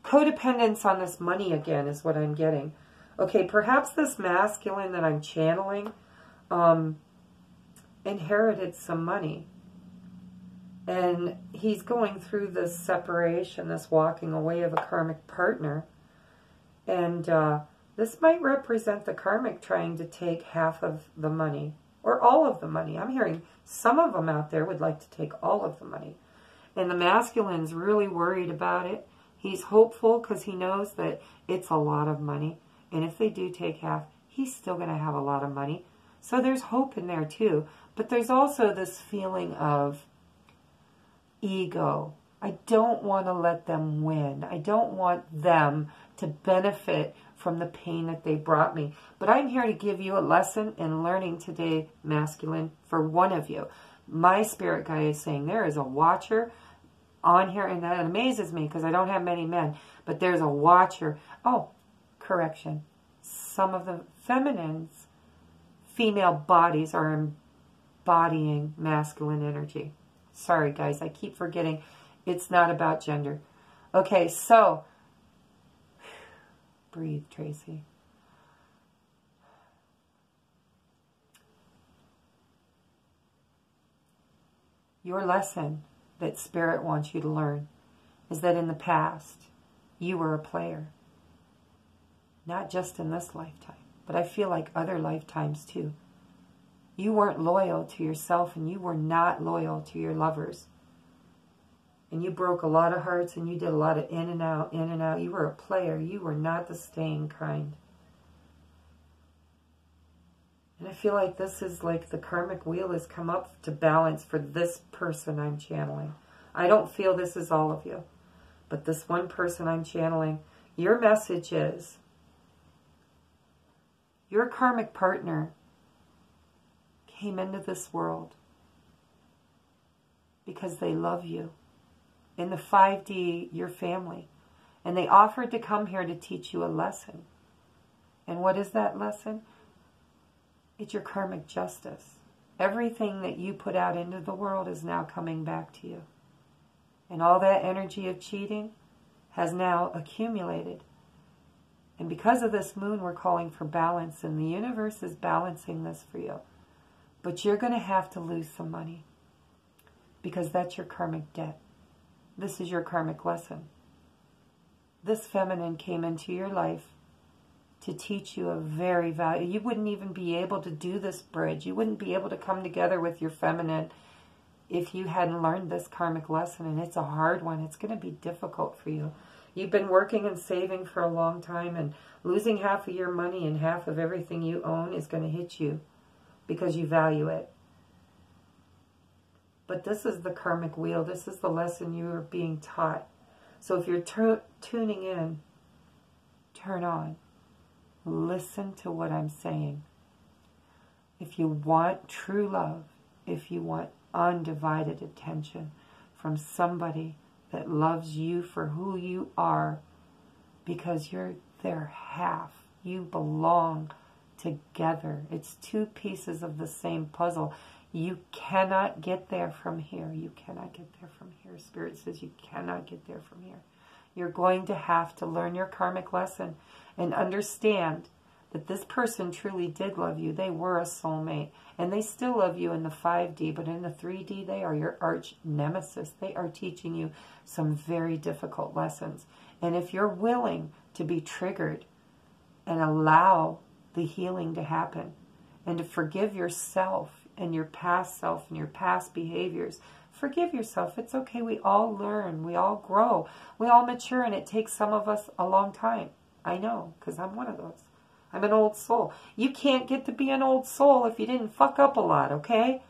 Speaker 1: codependence on this money again is what I'm getting. Okay, perhaps this masculine that I'm channeling inherited some money. And he's going through this separation, this walking away of a karmic partner. And this might represent the karmic trying to take half of the money. Or all of the money. I'm hearing some of them out there would like to take all of the money. And the masculine's really worried about it. He's hopeful because he knows that it's a lot of money. And if they do take half, he's still going to have a lot of money. So there's hope in there too. But there's also this feeling of ego. I don't want to let them win. I don't want them to benefit from the pain that they brought me. But I'm here to give you a lesson in learning today, masculine, for one of you. My spirit guide is saying there is a watcher on here, and that amazes me because I don't have many men, but there's a watcher. Oh, correction. Some of the feminines, female bodies are embodying masculine energy. Sorry, guys, I keep forgetting. It's not about gender. Okay, so breathe, Tracy. Your lesson that Spirit wants you to learn is that in the past, you were a player. Not just in this lifetime, but I feel like other lifetimes too. You weren't loyal to yourself, and you were not loyal to your lovers. And you broke a lot of hearts, and you did a lot of in and out, in and out. You were a player. You were not the staying kind. And I feel like this is like the karmic wheel has come up to balance for this person I'm channeling. I don't feel this is all of you. But this one person I'm channeling, your message is, your karmic partner came into this world because they love you. In the 5D, your family. And they offered to come here to teach you a lesson. And what is that lesson? It's your karmic justice. Everything that you put out into the world is now coming back to you. And all that energy of cheating has now accumulated. And because of this moon, we're calling for balance. And the universe is balancing this for you. But you're going to have to lose some money. Because that's your karmic debt. This is your karmic lesson. This feminine came into your life to teach you a very valuable... You wouldn't even be able to do this bridge. You wouldn't be able to come together with your feminine if you hadn't learned this karmic lesson. And it's a hard one. It's going to be difficult for you. You've been working and saving for a long time, and losing half of your money and half of everything you own is going to hit you because you value it. But this is the karmic wheel. This is the lesson you are being taught. So if you're tuning in, turn on. Listen to what I'm saying. If you want true love, if you want undivided attention from somebody that loves you for who you are, because you're their half, you belong together. It's two pieces of the same puzzle. You cannot get there from here. You cannot get there from here. Spirit says you cannot get there from here. You're going to have to learn your karmic lesson and understand that this person truly did love you. They were a soulmate. And they still love you in the 5D, but in the 3D, they are your arch nemesis. They are teaching you some very difficult lessons. And if you're willing to be triggered and allow the healing to happen and to forgive yourself and your past self and your past behaviors. Forgive yourself. It's okay. We all learn. We all grow. We all mature, and it takes some of us a long time. I know, because I'm one of those. I'm an old soul. You can't get to be an old soul if you didn't fuck up a lot, okay?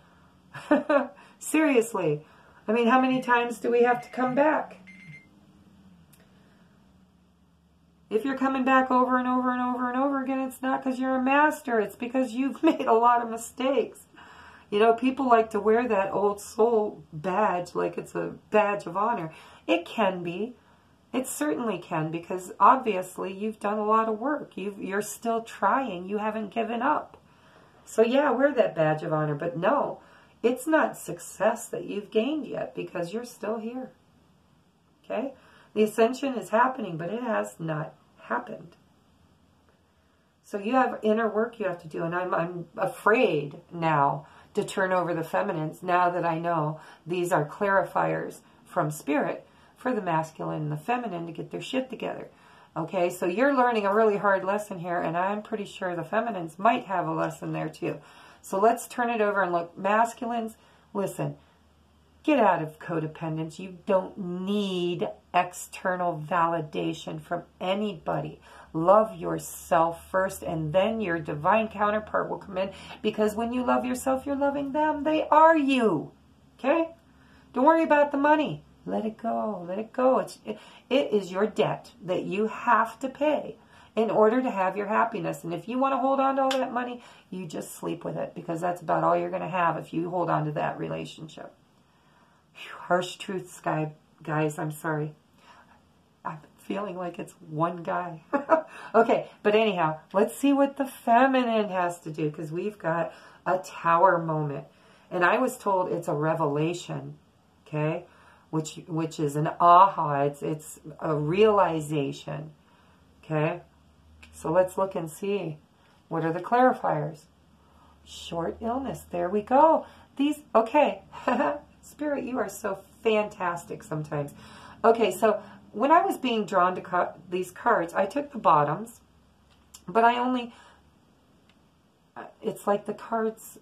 Speaker 1: Seriously. I mean, how many times do we have to come back? If you're coming back over and over and over and over again, it's not because you're a master. It's because you've made a lot of mistakes. You know, people like to wear that old soul badge like it's a badge of honor. It can be. It certainly can, because obviously you've done a lot of work. You're still trying. You haven't given up. So yeah, wear that badge of honor. But no, it's not success that you've gained yet, because you're still here. Okay? The ascension is happening, but it has not happened. So you have inner work you have to do, and I'm afraid now to turn over the feminines, now that I know these are clarifiers from Spirit for the masculine and the feminine to get their shit together. Okay, so you're learning a really hard lesson here, and I'm pretty sure the feminines might have a lesson there too. So let's turn it over and look. Masculines, listen, Get out of codependence. You don't need external validation from anybody. Love yourself first, and then your divine counterpart will come in, because when you love yourself, you're loving them. They are you. Okay? Don't worry about the money. Let it go. Let it go. It is your debt that you have to pay in order to have your happiness. And if you want to hold on to all that money, you just sleep with it, because that's about all you're going to have if you hold on to that relationship. Whew, harsh truths, guys. I'm sorry. I'm feeling like it's one guy. Okay, but anyhow, let's see what the feminine has to do, because we've got a tower moment. And I was told it's a revelation, okay, which is an aha. It's a realization, okay. So let's look and see. What are the clarifiers? Short illness. There we go. These, okay. Spirit, you are so fantastic sometimes. Okay, so when I was being drawn to these cards, I took the bottoms, but I only, it's like the cards,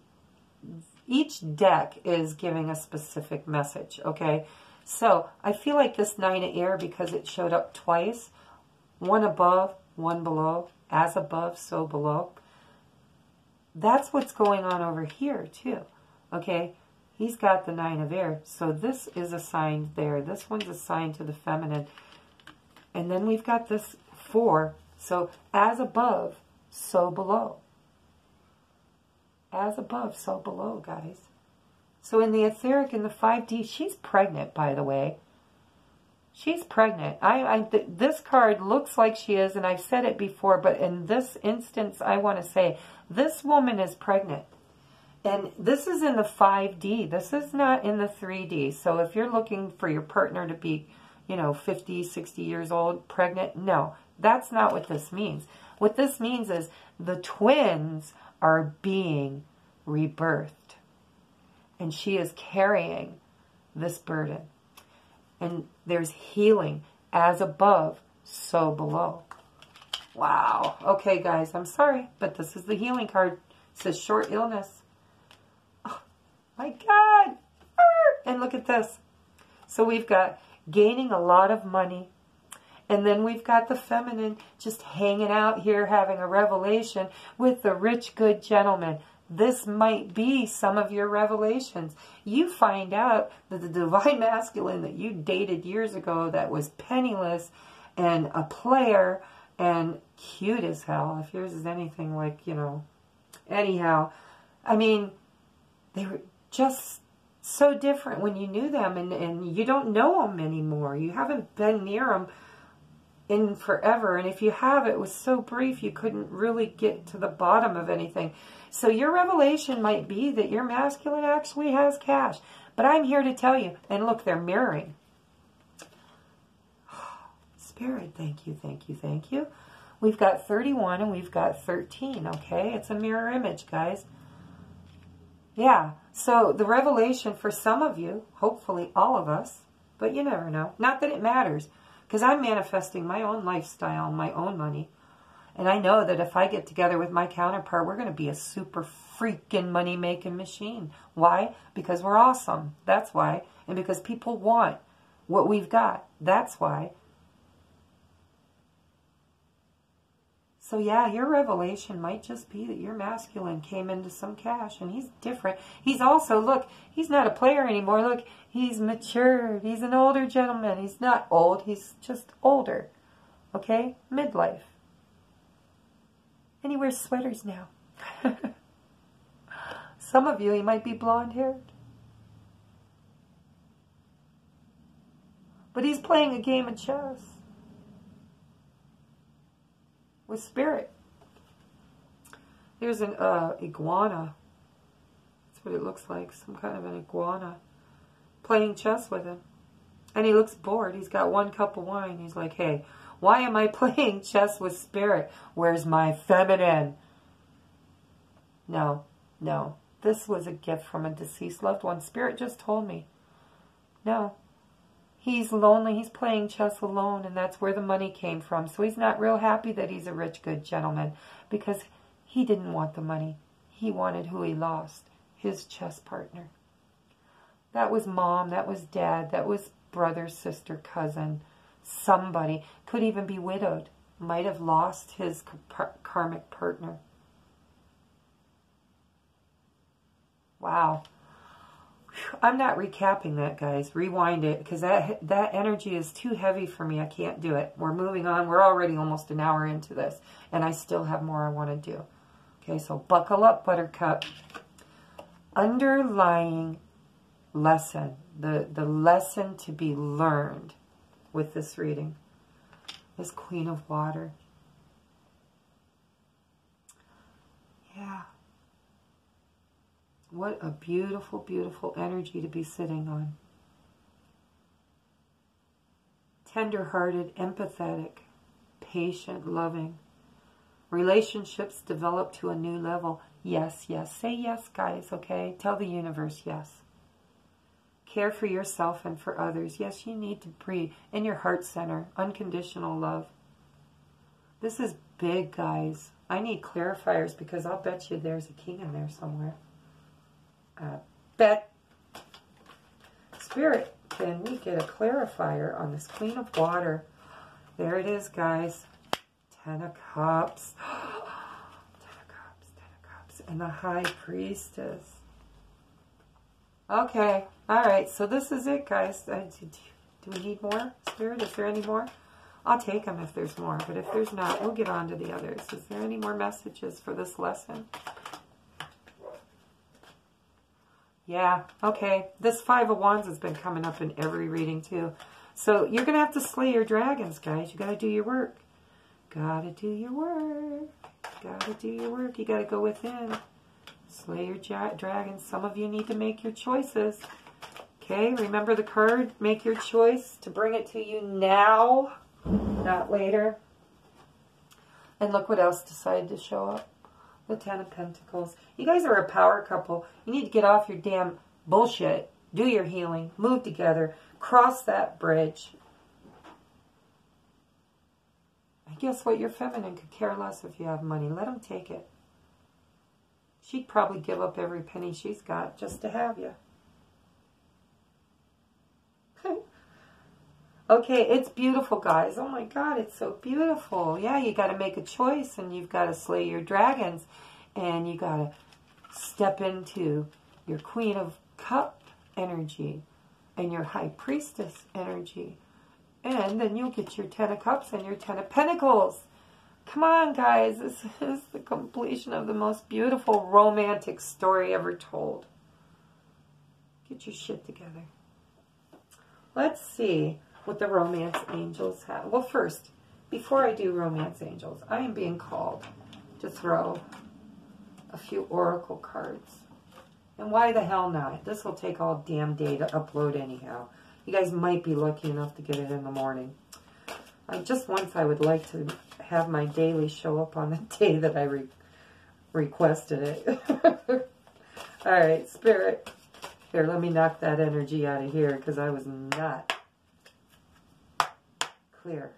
Speaker 1: each deck is giving a specific message, okay? So I feel like this Nine of Air, because it showed up twice, one above, one below, as above, so below. That's what's going on over here too, okay? He's got the Nine of Air, so this is assigned there. This one's assigned to the feminine. And then we've got this 4, so as above, so below. As above, so below, guys. So in the etheric, in the 5D, she's pregnant, by the way. She's pregnant. This card looks like she is, and I've said it before, but in this instance, I want to say, this woman is pregnant. And this is in the 5D. This is not in the 3D. So if you're looking for your partner to be, 50, 60 years old, pregnant, no, that's not what this means. What this means is the twins are being rebirthed. And she is carrying this burden. And there's healing as above, so below. Wow. Okay, guys, I'm sorry, but this is the healing card. It says short illness. Oh, my God. And look at this. So we've got gaining a lot of money. And then we've got the feminine just hanging out here, having a revelation with the rich, good gentleman. This might be some of your revelations. You find out that the divine masculine that you dated years ago that was penniless and a player and cute as hell, if yours is anything like, anyhow, I mean, they were just so different when you knew them, and you don't know them anymore. You haven't been near them in forever, and if you have, it was so brief you couldn't really get to the bottom of anything. So your revelation might be that your masculine actually has cash. But I'm here to tell you, and look, they're mirroring. Spirit, thank you, thank you, thank you. We've got 31 and we've got 13, okay? It's a mirror image, guys. Yeah, so the revelation for some of you, hopefully all of us, but you never know. Not that it matters, because I'm manifesting my own lifestyle, my own money. And I know that if I get together with my counterpart, we're going to be a super freaking money-making machine. Why? Because we're awesome. That's why. And because people want what we've got. That's why. So yeah, your revelation might just be that your masculine came into some cash, and he's different. He's also, look, he's not a player anymore. Look, he's matured. He's an older gentleman. He's not old. He's just older. Okay? Midlife. And he wears sweaters now. Some of you, he might be blonde-haired. But he's playing a game of chess with spirit. There's an iguana. That's what it looks like. Some kind of an iguana playing chess with him. And he looks bored. He's got one cup of wine. He's like, hey, why am I playing chess with spirit? Where's my feminine? No, no. This was a gift from a deceased loved one. Spirit just told me. No. He's lonely. He's playing chess alone, and that's where the money came from. So he's not real happy that he's a rich, good gentleman, because he didn't want the money. He wanted who he lost, his chess partner. That was mom, that was dad, that was brother, sister, cousin, somebody. Could even be widowed. Might have lost his karmic partner. Wow. I'm not recapping that, guys. Rewind it, because that energy is too heavy for me. I can't do it. We're moving on. We're already almost an hour into this, and I still have more I want to do. Okay, so buckle up, Buttercup. Underlying lesson, the lesson to be learned with this reading is Queen of Water. Yeah. What a beautiful, beautiful energy to be sitting on. Tender-hearted, empathetic, patient, loving. Relationships develop to a new level. Yes, yes. Say yes, guys, okay? Tell the universe yes. Care for yourself and for others. Yes, you need to breathe. In your heart center, unconditional love. This is big, guys. I need clarifiers, because I'll bet you there's a king in there somewhere. Bet. Spirit, can we get a clarifier on this Queen of Water? There it is, guys. 10 of Cups. 10 of Cups, 10 of Cups. And the High Priestess. Okay. All right. So this is it, guys. Do we need more, Spirit? Is there any more? I'll take them if there's more. But if there's not, we'll get on to the others. Is there any more messages for this lesson? Yeah, okay. This Five of Wands has been coming up in every reading too. So you're going to have to slay your dragons, guys. You got to do your work. Got to do your work. Got to do your work. You got to go within. Slay your dragons. Some of you need to make your choices. Okay, remember the card. Make your choice to bring it to you now, not later. And look what else decided to show up. The 10 of Pentacles. You guys are a power couple. You need to get off your damn bullshit. Do your healing. Move together. Cross that bridge. And guess what? Your feminine could care less if you have money. Let them take it. She'd probably give up every penny she's got just to have you. Okay, it's beautiful, guys. Oh my God, it's so beautiful. Yeah, you got to make a choice, and you've got to slay your dragons, and you got to step into your Queen of Cup energy and your High Priestess energy, and then you'll get your 10 of Cups and your 10 of Pentacles. Come on, guys. This is the completion of the most beautiful romantic story ever told. Get your shit together. Let's see what the romance angels have. Well, first, before I do romance angels, I am being called to throw a few oracle cards. And why the hell not? This will take all damn day to upload anyhow. You guys might be lucky enough to get it in the morning. Just once I would like to have my daily show up on the day that I requested it. All right, Spirit. Here, let me knock that energy out of here, because I was not clear.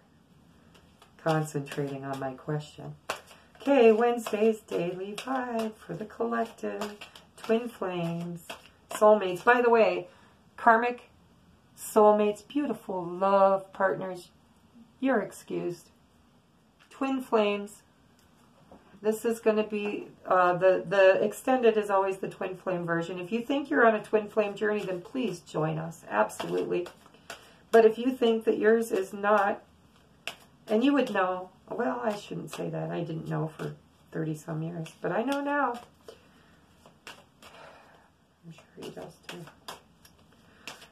Speaker 1: Concentrating on my question. Okay, Wednesday's daily vibe for the collective. Twin flames. Soulmates. By the way, karmic soulmates, beautiful love partners, you're excused. Twin flames. This is going to be, the extended is always the twin flame version. If you think you're on a twin flame journey, then please join us. Absolutely. But if you think that yours is not, and you would know, well, I shouldn't say that. I didn't know for 30-some years, but I know now. I'm sure he does too.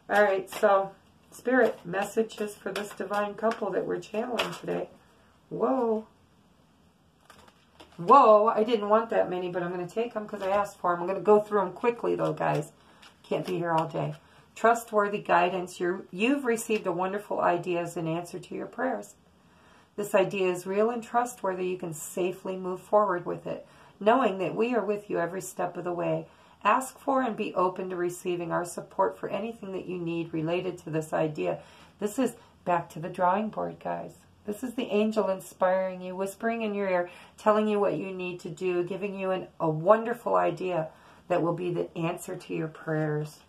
Speaker 1: All right, so Spirit, messages for this divine couple that we're channeling today. Whoa. Whoa, I didn't want that many, but I'm going to take them because I asked for them. I'm going to go through them quickly, though, guys. Can't be here all day. Trustworthy guidance. You've received a wonderful idea as an answer to your prayers. This idea is real and trustworthy. You can safely move forward with it, knowing that we are with you every step of the way. Ask for and be open to receiving our support for anything that you need related to this idea. This is back to the drawing board, guys. This is the angel inspiring you, whispering in your ear, telling you what you need to do, giving you a wonderful idea that will be the answer to your prayers.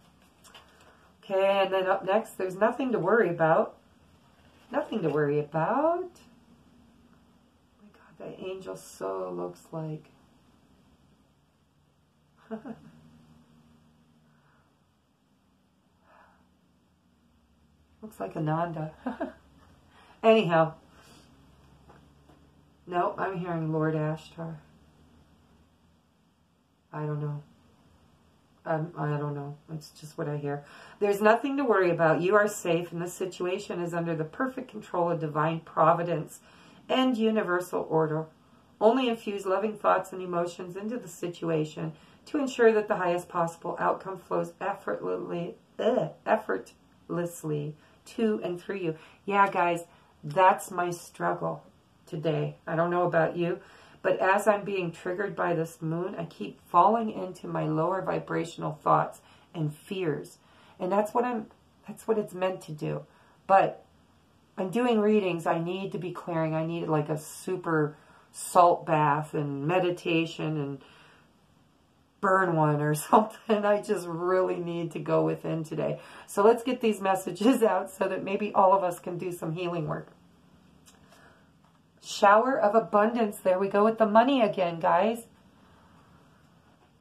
Speaker 1: Okay, and then up next, there's nothing to worry about. Nothing to worry about. Oh my God, that angel so looks like. Looks like Ananda. Anyhow. No, I'm hearing Lord Ashtar. I don't know. I don't know. It's just what I hear. There's nothing to worry about. You are safe, and this situation is under the perfect control of divine providence and universal order. Only infuse loving thoughts and emotions into the situation to ensure that the highest possible outcome flows effortlessly to and through you. Yeah, guys, that's my struggle today. I don't know about you, but as I'm being triggered by this moon, I keep falling into my lower vibrational thoughts and fears. And that's what it's meant to do. But I'm doing readings. I need to be clearing. I need like a super salt bath and meditation and burn one or something. I just really need to go within today. So let's get these messages out so that maybe all of us can do some healing work. Shower of abundance. There we go with the money again, guys.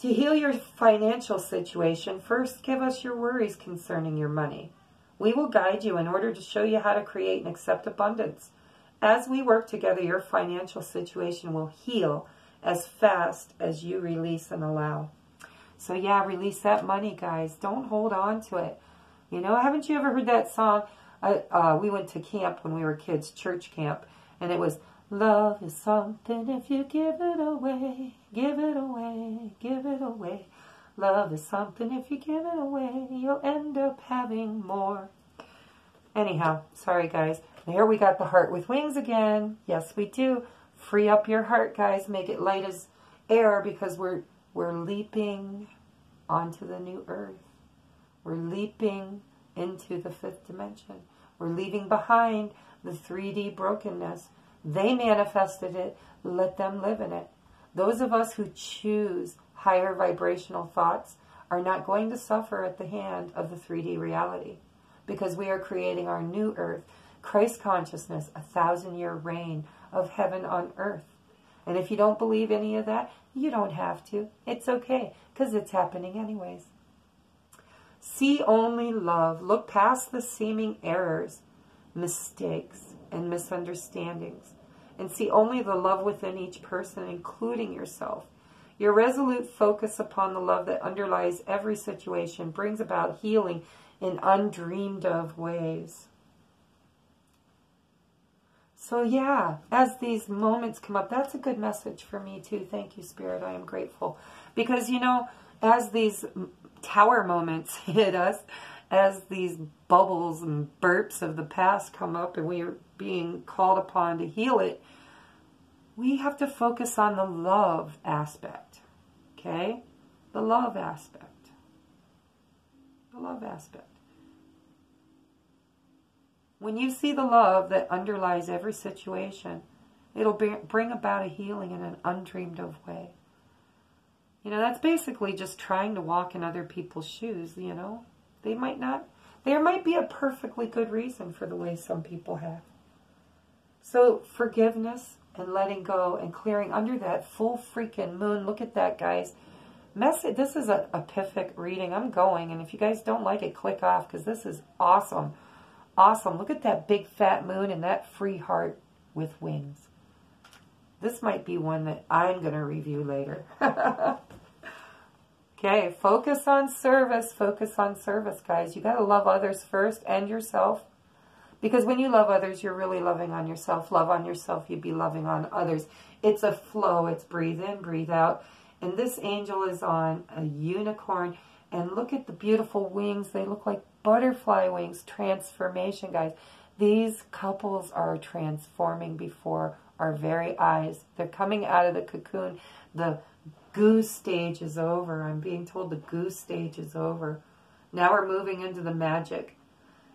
Speaker 1: To heal your financial situation, first give us your worries concerning your money. We will guide you in order to show you how to create and accept abundance. As we work together, your financial situation will heal as fast as you release and allow. So yeah, release that money, guys. Don't hold on to it. You know, haven't you ever heard that song? We went to camp when we were kids, church camp, and it was, love is something if you give it away, give it away, give it away. Love is something if you give it away, you'll end up having more. Anyhow, sorry guys. Here we got the heart with wings again. Yes, we do. Free up your heart, guys. Make it light as air because we're leaping onto the new earth. We're leaping into the 5th dimension. We're leaving behind the 3D brokenness. They manifested it. Let them live in it. Those of us who choose higher vibrational thoughts are not going to suffer at the hand of the 3D reality because we are creating our new earth. Christ consciousness, 1,000-year reign of heaven on earth. And if you don't believe any of that, you don't have to. It's okay, because it's happening anyways. See only love. Look past the seeming errors, mistakes, and misunderstandings, and see only the love within each person, including yourself. Your resolute focus upon the love that underlies every situation brings about healing in undreamed of ways. So yeah, as these moments come up, that's a good message for me too. Thank you, Spirit. I am grateful. Because, you know, as these tower moments hit us, as these bubbles and burps of the past come up and we are being called upon to heal it, we have to focus on the love aspect. Okay? The love aspect. The love aspect. When you see the love that underlies every situation, it'll bring about a healing in an undreamed of way. You know, that's basically just trying to walk in other people's shoes, you know. They might not, there might be a perfectly good reason for the way some people have. So forgiveness and letting go and clearing under that full freaking moon. Look at that, guys. This is a epiphanic reading. I'm going, and if you guys don't like it, click off because this is awesome. Awesome. Look at that big fat moon and that free heart with wings. This might be one that I'm going to review later. Okay, focus on service. Focus on service, guys. You got to love others first and yourself. Because when you love others, you're really loving on yourself. Love on yourself, you'd be loving on others. It's a flow. It's breathe in, breathe out. And this angel is on a unicorn. And look at the beautiful wings. They look like butterfly wings. Transformation, guys. These couples are transforming before our very eyes. They're coming out of the cocoon. The goose stage is over. I'm being told the goose stage is over. Now we're moving into the magic.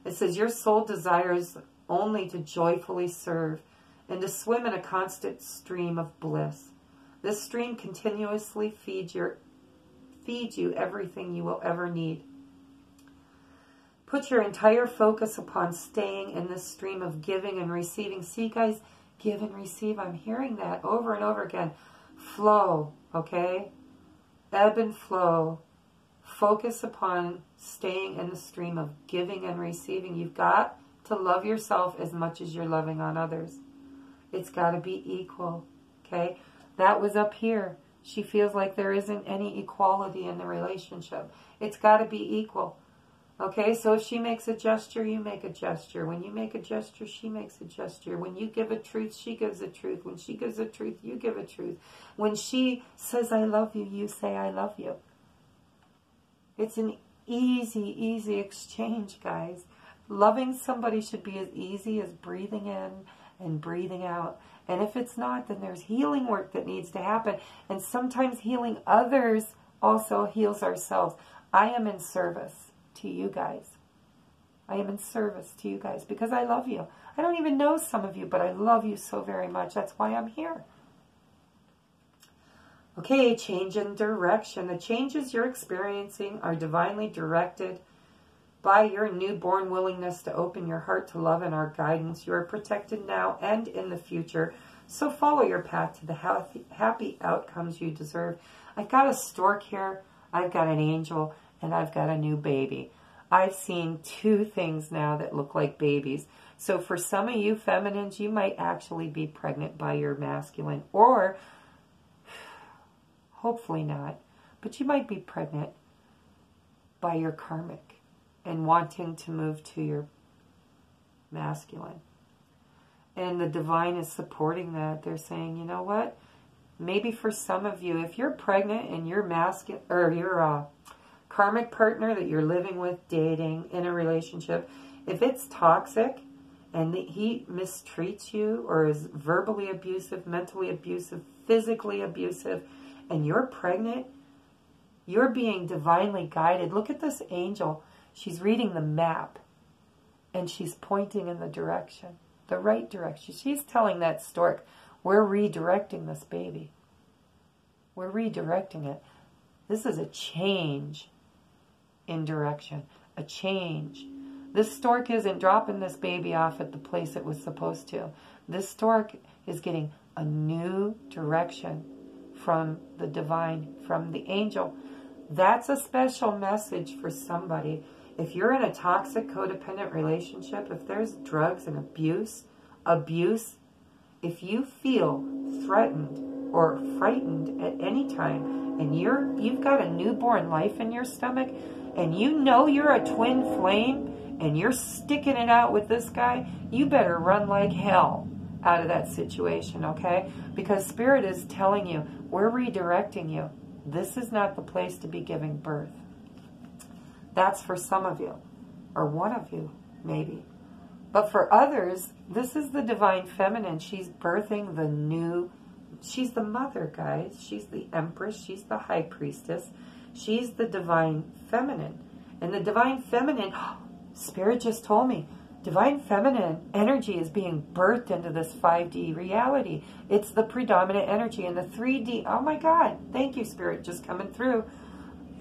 Speaker 1: It says, your soul desires only to joyfully serve and to swim in a constant stream of bliss. This stream continuously feeds you everything you will ever need. Put your entire focus upon staying in this stream of giving and receiving. See, guys, give and receive. I'm hearing that over and over again. Flow, okay? Ebb and flow. Focus upon staying in the stream of giving and receiving. You've got to love yourself as much as you're loving on others. It's got to be equal, okay? That was up here. She feels like there isn't any equality in the relationship. It's got to be equal. Okay, so if she makes a gesture, you make a gesture. When you make a gesture, she makes a gesture. When you give a truth, she gives a truth. When she gives a truth, you give a truth. When she says, I love you, you say, I love you. It's an easy, easy exchange, guys. Loving somebody should be as easy as breathing in and breathing out. And if it's not, then there's healing work that needs to happen. And sometimes healing others also heals ourselves. I am in service to you guys. I am in service to you guys because I love you. I don't even know some of you, but I love you so very much. That's why I'm here. Okay, change in direction. The changes you're experiencing are divinely directed by your newborn willingness to open your heart to love and our guidance. You are protected now and in the future. So follow your path to the happy outcomes you deserve. I've got a stork here. I've got an angel. And I've got a new baby. I've seen two things now that look like babies. So for some of you feminines, you might actually be pregnant by your masculine. Or, hopefully not, but you might be pregnant by your karmic and wanting to move to your masculine. And the divine is supporting that. They're saying, you know what? Maybe for some of you, if you're pregnant and your masculine, or your karmic partner that you're living with, dating, in a relationship, if it's toxic and he mistreats you or is verbally abusive, mentally abusive, physically abusive, and you're pregnant, you're being divinely guided. Look at this angel. She's reading the map and she's pointing in the direction, the right direction. She's telling that stork, we're redirecting this baby. We're redirecting it. This is a change in direction, a change. This stork isn't dropping this baby off at the place it was supposed to. This stork is getting a new direction from the divine, from the angel. That's a special message for somebody. If you're in a toxic, codependent relationship, if there's drugs and abuse, if you feel threatened or frightened at any time, and you've got a newborn life in your stomach, and you know you're a twin flame, and you're sticking it out with this guy, you better run like hell out of that situation, okay? Because Spirit is telling you, we're redirecting you. This is not the place to be giving birth. That's for some of you, or one of you, maybe. But for others, this is the divine feminine. She's birthing the new. She's the mother, guys. She's the empress. She's the high priestess. She's the divine feminine. And the divine feminine, Spirit just told me, divine feminine energy is being birthed into this 5D reality. It's the predominant energy. And the 3D, oh my God, thank you, Spirit, just coming through.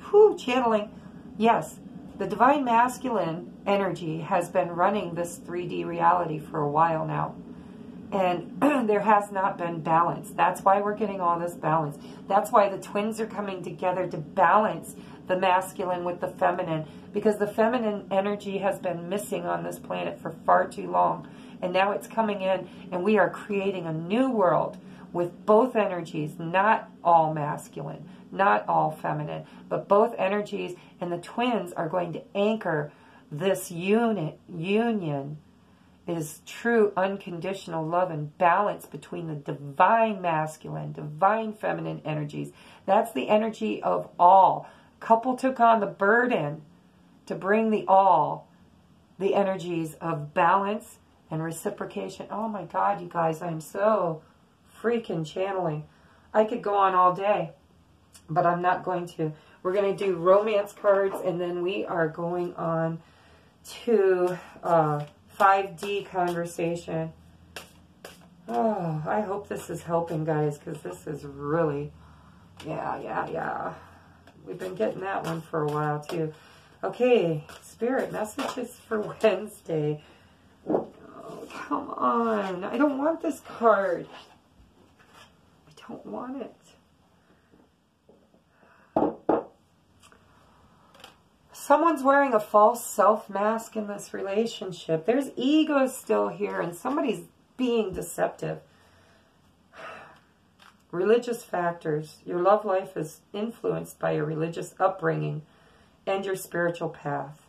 Speaker 1: Whew, channeling. Yes, the divine masculine energy has been running this 3D reality for a while now. And there has not been balance. That's why we're getting all this balance. That's why the twins are coming together to balance the masculine with the feminine. Because the feminine energy has been missing on this planet for far too long. And now it's coming in, and we are creating a new world with both energies, not all masculine, not all feminine, but both energies. And the twins are going to anchor this union is true unconditional love and balance between the divine masculine, divine feminine energies. That's the energy of all. Couple took on the burden to bring the all, the energies of balance and reciprocation. Oh my God, you guys, I'm so freaking channeling. I could go on all day, but I'm not going to. We're going to do romance cards, and then we are going on to 5D conversation. Oh, I hope this is helping, guys, because this is really, yeah. We've been getting that one for a while, too. Okay, Spirit, messages for Wednesday. Oh, come on. I don't want this card. I don't want it. Someone's wearing a false self mask in this relationship. There's ego still here, and somebody's being deceptive. Religious factors. Your love life is influenced by your religious upbringing and your spiritual path.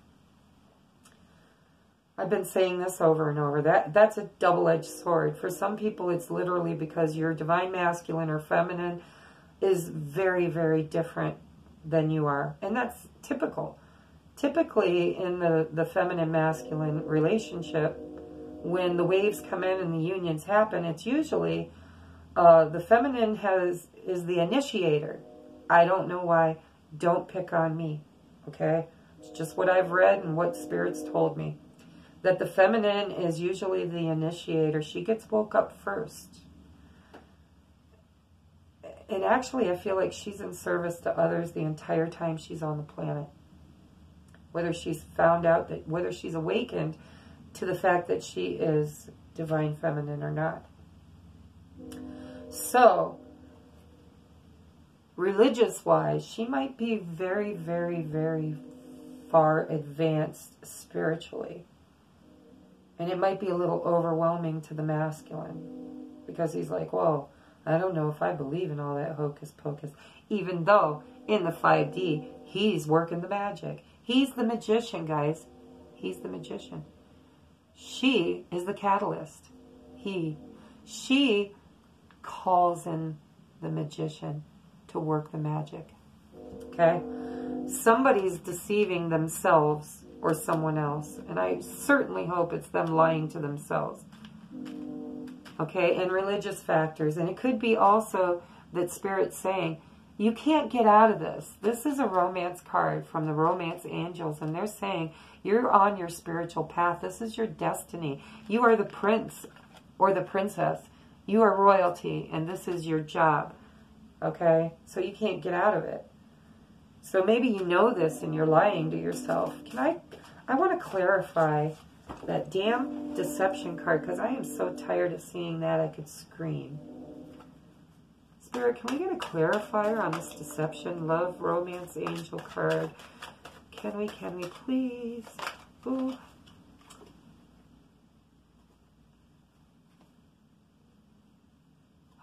Speaker 1: I've been saying this over and over. That's a double-edged sword. For some people, it's literally because your divine masculine or feminine is very, very different than you are. And that's typical. Typically, in the feminine-masculine relationship, when the waves come in and the unions happen, it's usually the feminine is the initiator. I don't know why. Don't pick on me. Okay? It's just what I've read and what Spirit's told me. That the feminine is usually the initiator. She gets woke up first. And actually, I feel like she's in service to others the entire time she's on the planet. Whether she's found out that, whether she's awakened to the fact that she is divine feminine or not. So, religious-wise, she might be very, very, very far advanced spiritually. And it might be a little overwhelming to the masculine. Because he's like, whoa, I don't know if I believe in all that hocus pocus. Even though, in the 5D, he's working the magic. He's the magician, guys. He's the magician. She is the catalyst. She calls in the magician to work the magic. Okay? Somebody's deceiving themselves or someone else. And I certainly hope it's them lying to themselves. Okay? And religious factors. And it could be also that Spirit's saying, you can't get out of this. This is a romance card from the romance angels. And they're saying, you're on your spiritual path. This is your destiny. You are the prince or the princess. You are royalty. And this is your job. Okay? So you can't get out of it. So maybe you know this and you're lying to yourself. I want to clarify that damn deception card because I am so tired of seeing that I could scream. Spirit, can we get a clarifier on this deception, love, romance, angel card? Can we please? Ooh.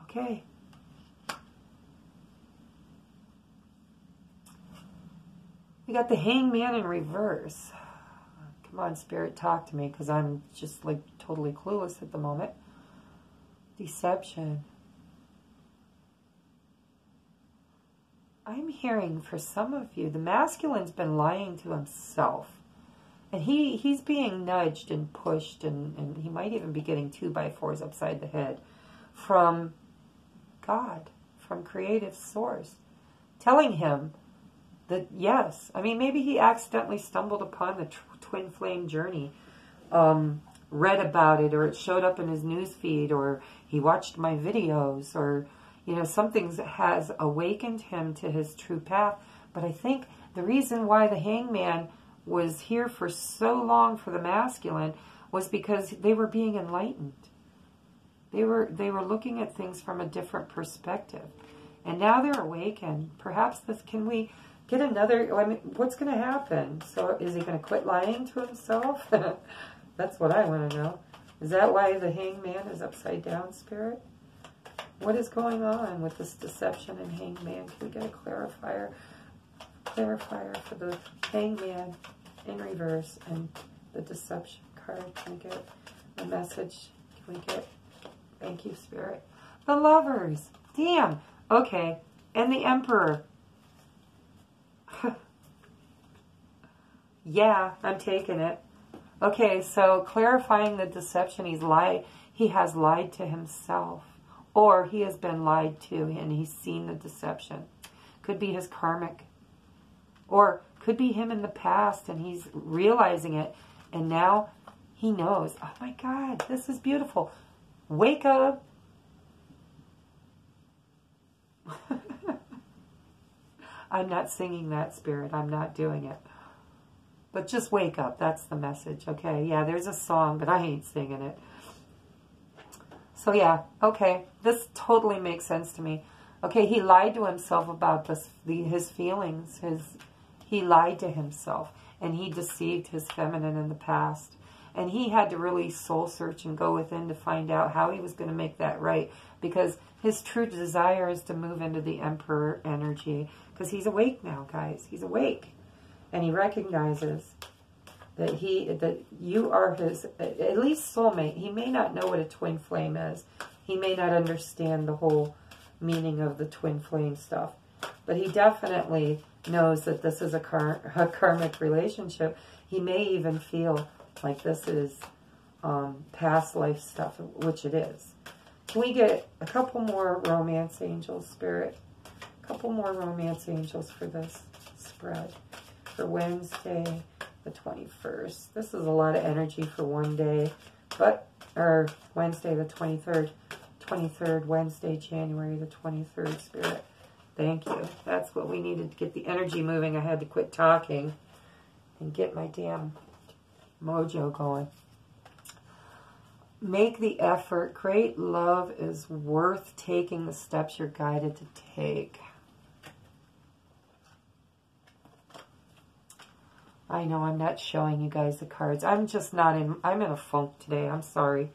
Speaker 1: Okay. We got the Hangman in reverse. Come on, Spirit, talk to me, because I'm just like totally clueless at the moment. Deception. I'm hearing for some of you, the masculine's been lying to himself. And he's being nudged and pushed, and he might even be getting 2x4s upside the head from God, from creative source, telling him that, yes, I mean, maybe he accidentally stumbled upon the twin flame journey, read about it, or it showed up in his news feed, or he watched my videos, or, you know, something has awakened him to his true path. But I think the reason why the Hangman was here for so long for the masculine was because they were being enlightened. They were looking at things from a different perspective. And now they're awakened. Perhaps can we get another, I mean, what's going to happen? So is he going to quit lying to himself? That's what I want to know. Is that why the Hangman is upside down, Spirit? What is going on with this deception and Hangman? Can we get a clarifier? Clarifier for the Hangman in reverse and the deception card. Can we get a message? Can we get, thank you, Spirit. The Lovers. Damn. Okay. And the Emperor. Yeah, I'm taking it. Okay, so clarifying the deception, he has lied to himself, or he has been lied to and he's seen the deception. Could be his karmic, or could be him in the past and he's realizing it, and now he knows, oh my God, this is beautiful. Wake up. I'm not singing that, Spirit. I'm not doing it. But just wake up. That's the message, okay? Yeah, there's a song, but I ain't singing it. So yeah, okay. This totally makes sense to me. Okay, he lied to himself about his feelings. He lied to himself. And he deceived his feminine in the past. And he had to really soul search and go within to find out how he was going to make that right. Because his true desire is to move into the Emperor energy. Because he's awake now, guys. He's awake. And he recognizes that you are his, at least soulmate. He may not know what a twin flame is. He may not understand the whole meaning of the twin flame stuff. But he definitely knows that this is a karmic relationship. He may even feel like this is past life stuff, which it is. Can we get a couple more romance angels, Spirit? A couple more romance angels for this spread. For Wednesday, the 21st. This is a lot of energy for one day. Or Wednesday, the 23rd. 23rd, Wednesday, January the 23rd, Spirit. Thank you. That's what we needed to get the energy moving. I had to quit talking and get my damn mojo going. Make the effort. Great love is worth taking the steps you're guided to take. I know I'm not showing you guys the cards. I'm just not in, I'm in a funk today. I'm sorry.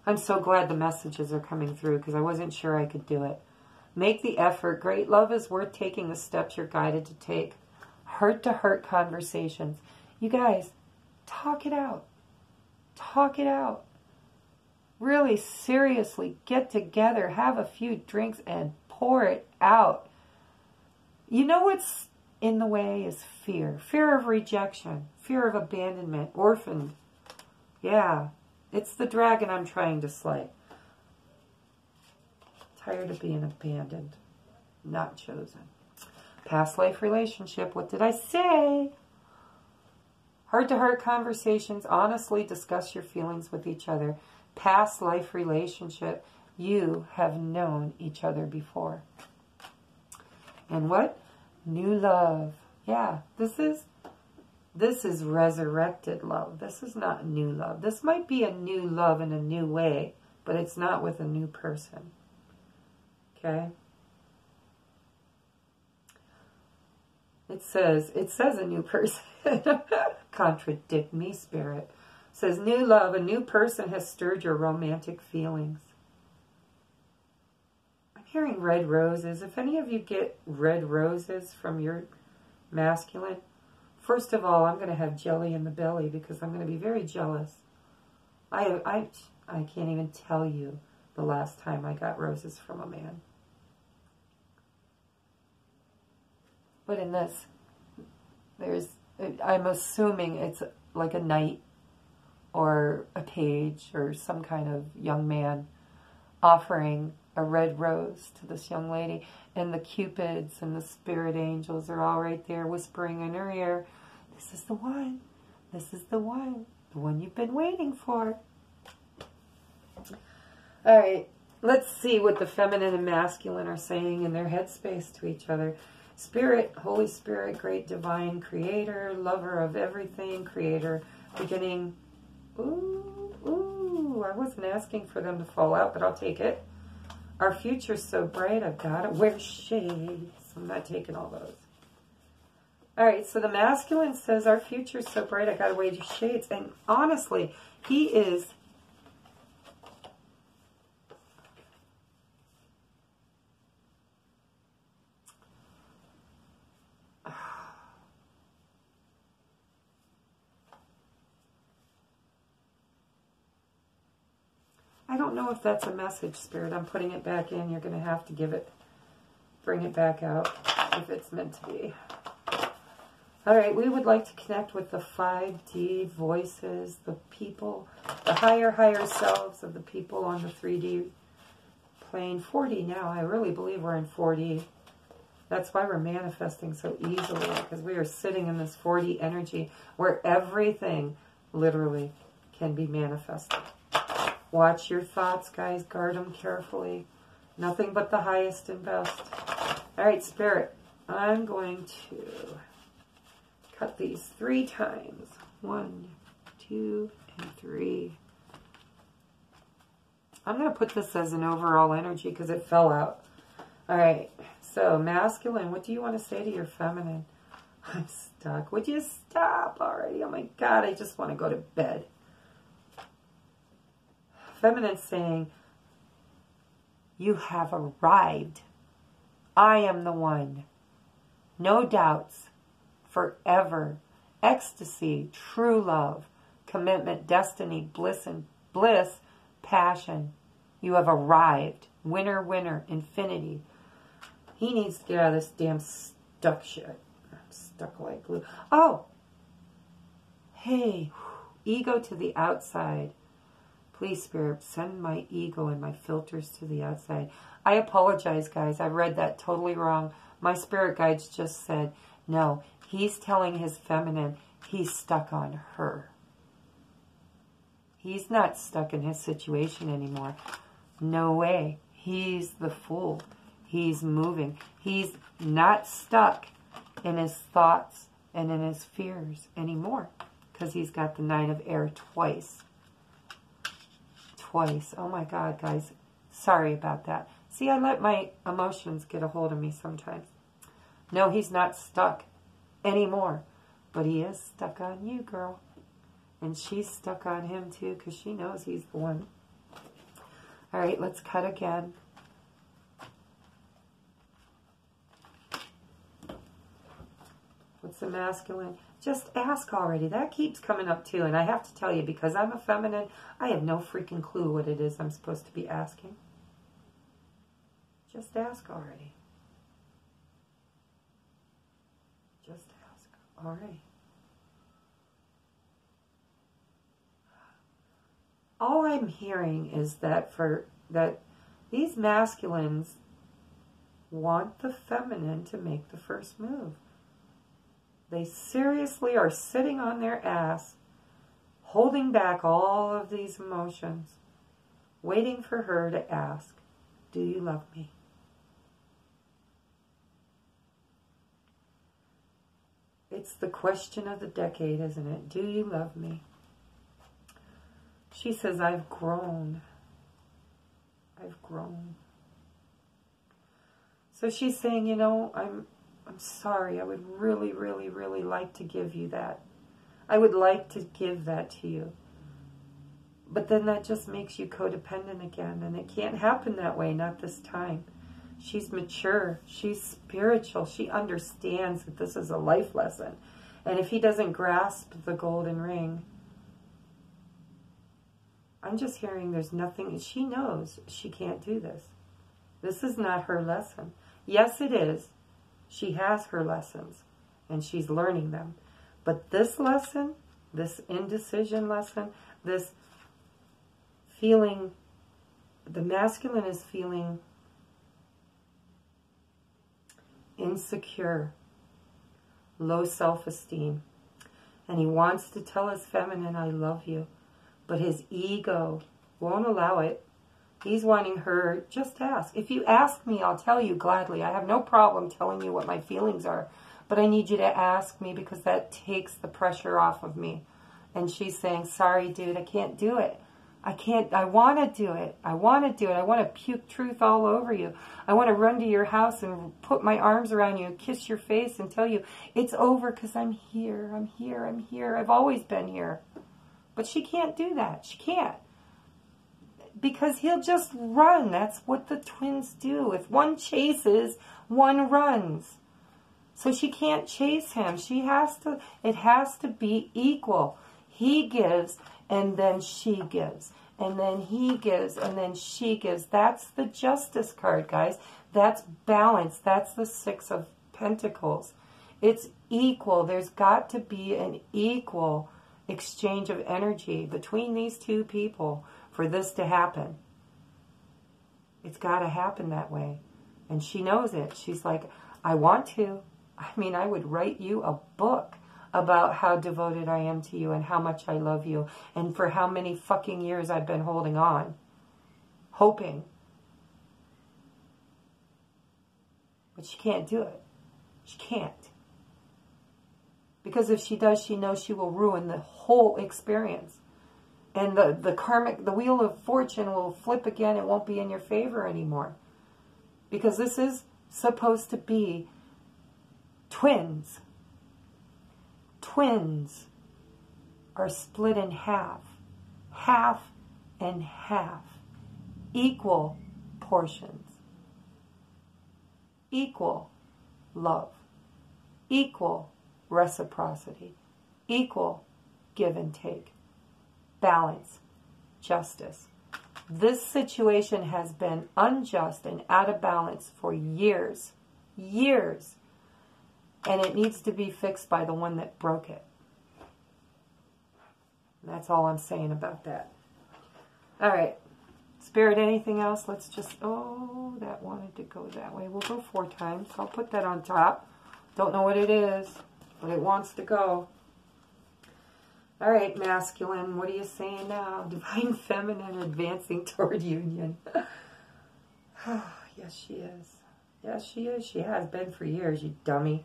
Speaker 1: I'm so glad the messages are coming through because I wasn't sure I could do it. Make the effort. Great love is worth taking the steps you're guided to take. Heart-to-heart conversations. You guys, talk it out. Talk it out. Really, seriously, get together, have a few drinks, and pour it out. You know what's in the way is fear. Fear of rejection. Fear of abandonment. Orphaned. Yeah. It's the dragon I'm trying to slay. Tired of being abandoned. Not chosen. Past life relationship. What did I say? Heart-to-heart conversations. Honestly discuss your feelings with each other. Past life relationship. You have known each other before. And what? New love. Yeah, this is resurrected love. This is not new love. This might be a new love in a new way, but it's not with a new person. Okay? It says a new person. Contradict me, Spirit. It says new love. A new person has stirred your romantic feelings. Hearing red roses. If any of you get red roses from your masculine, first of all, I'm going to have jelly in the belly because I'm going to be very jealous. I can't even tell you the last time I got roses from a man. But in this, I'm assuming it's like a knight or a page or some kind of young man offering a red rose to this young lady, and the cupids and the spirit angels are all right there whispering in her ear, this is the one, this is the one you've been waiting for. All right, let's see what the feminine and masculine are saying in their headspace to each other. Spirit, Holy Spirit, great divine creator, lover of everything, creator, beginning. Ooh, I wasn't asking for them to fall out, but I'll take it. Our future's so bright, I've got to wear shades. I'm not taking all those. All right, so the masculine says, our future's so bright, I got to wear shades. And honestly, he is... I don't know if that's a message, Spirit. I'm putting it back in. You're going to have to bring it back out if it's meant to be. All right, we would like to connect with the 5D voices, the people, the higher selves of the people on the 3D plane. 4D now. I really believe we're in 4D. That's why we're manifesting so easily, because we are sitting in this 4D energy where everything literally can be manifested. Watch your thoughts, guys. Guard them carefully. Nothing but the highest and best. All right, Spirit. I'm going to Cut these 3 times. 1, 2, and 3. I'm going to put this as an overall energy because it fell out. All right. So, masculine, what do you want to say to your feminine? I'm stuck. Would you stop already? Oh my God, I just want to go to bed. Feminine saying, you have arrived. I am the one. No doubts. Forever. Ecstasy. True love. Commitment. Destiny. Bliss. Passion. You have arrived. Winner, winner. Infinity. He needs to get out of this damn stuck shit. I'm stuck like glue. Oh! Hey. Ego to the outside. Please, Spirit, send my ego and my filters to the outside. I apologize, guys. I read that totally wrong. My spirit guides just said, no, he's telling his feminine he's stuck on her. He's not stuck in his situation anymore. No way. He's the fool. He's moving. He's not stuck in his thoughts and in his fears anymore because he's got the 9 of air twice. Twice. Oh my God, guys. Sorry about that. See, I let my emotions get a hold of me sometimes. No, he's not stuck anymore. But he is stuck on you, girl. And she's stuck on him too because she knows he's the one. All right, let's cut again. What's the masculine? Just ask already. That keeps coming up too. And I have to tell you, because I'm a feminine, I have no freaking clue what it is I'm supposed to be asking. Just ask already. Just ask. All right. All I'm hearing is that these masculines want the feminine to make the first move. They seriously are sitting on their ass, holding back all of these emotions, waiting for her to ask, do you love me? It's the question of the decade, isn't it? Do you love me? She says, I've grown. I've grown. So she's saying, you know, I'm sorry. I would really, really, really like to give you that. I would like to give that to you. But then that just makes you codependent again. And it can't happen that way, not this time. She's mature. She's spiritual. She understands that this is a life lesson. And if he doesn't grasp the golden ring, I'm just hearing there's nothing. She knows she can't do this. This is not her lesson. Yes, it is. She has her lessons, and she's learning them. But this lesson, this indecision lesson, this feeling, the masculine is feeling insecure, low self-esteem. And he wants to tell his feminine, I love you. But his ego won't allow it. He's wanting her, just ask. If you ask me, I'll tell you gladly. I have no problem telling you what my feelings are. But I need you to ask me because that takes the pressure off of me. And she's saying, sorry, dude, I can't do it. I can't, I want to do it. I want to do it. I want to puke truth all over you. I want to run to your house and put my arms around you and kiss your face and tell you, it's over because I'm here. I'm here. I'm here. I've always been here. But she can't do that. She can't. Because he'll just run. That's what the twins do. If one chases, one runs. So she can't chase him. She has to, it has to be equal. He gives, and then she gives. And then he gives, and then she gives. That's the Justice card, guys. That's balance. That's the 6 of Pentacles. It's equal. There's got to be an equal exchange of energy between these two people for this to happen. It's got to happen that way. And she knows it. She's like, I want to. I mean, I would write you a book about how devoted I am to you and how much I love you and for how many fucking years I've been holding on, hoping. But she can't do it. She can't. Because if she does, she knows she will ruin the whole experience. And the wheel of fortune will flip again. It won't be in your favor anymore. Because this is supposed to be twins. Twins are split in half. Half and half. Equal portions. Equal love. Equal reciprocity. Equal give and take. Balance. Justice. This situation has been unjust and out of balance for years. Years. And it needs to be fixed by the one that broke it. That's all I'm saying about that. All right. Spirit, anything else? Let's just... Oh, that wanted to go that way. We'll go 4 times. I'll put that on top. Don't know what it is, but it wants to go. All right, masculine. What are you saying now? Divine feminine advancing toward union. Yes, she is. Yes, she is. She has been for years, you dummy.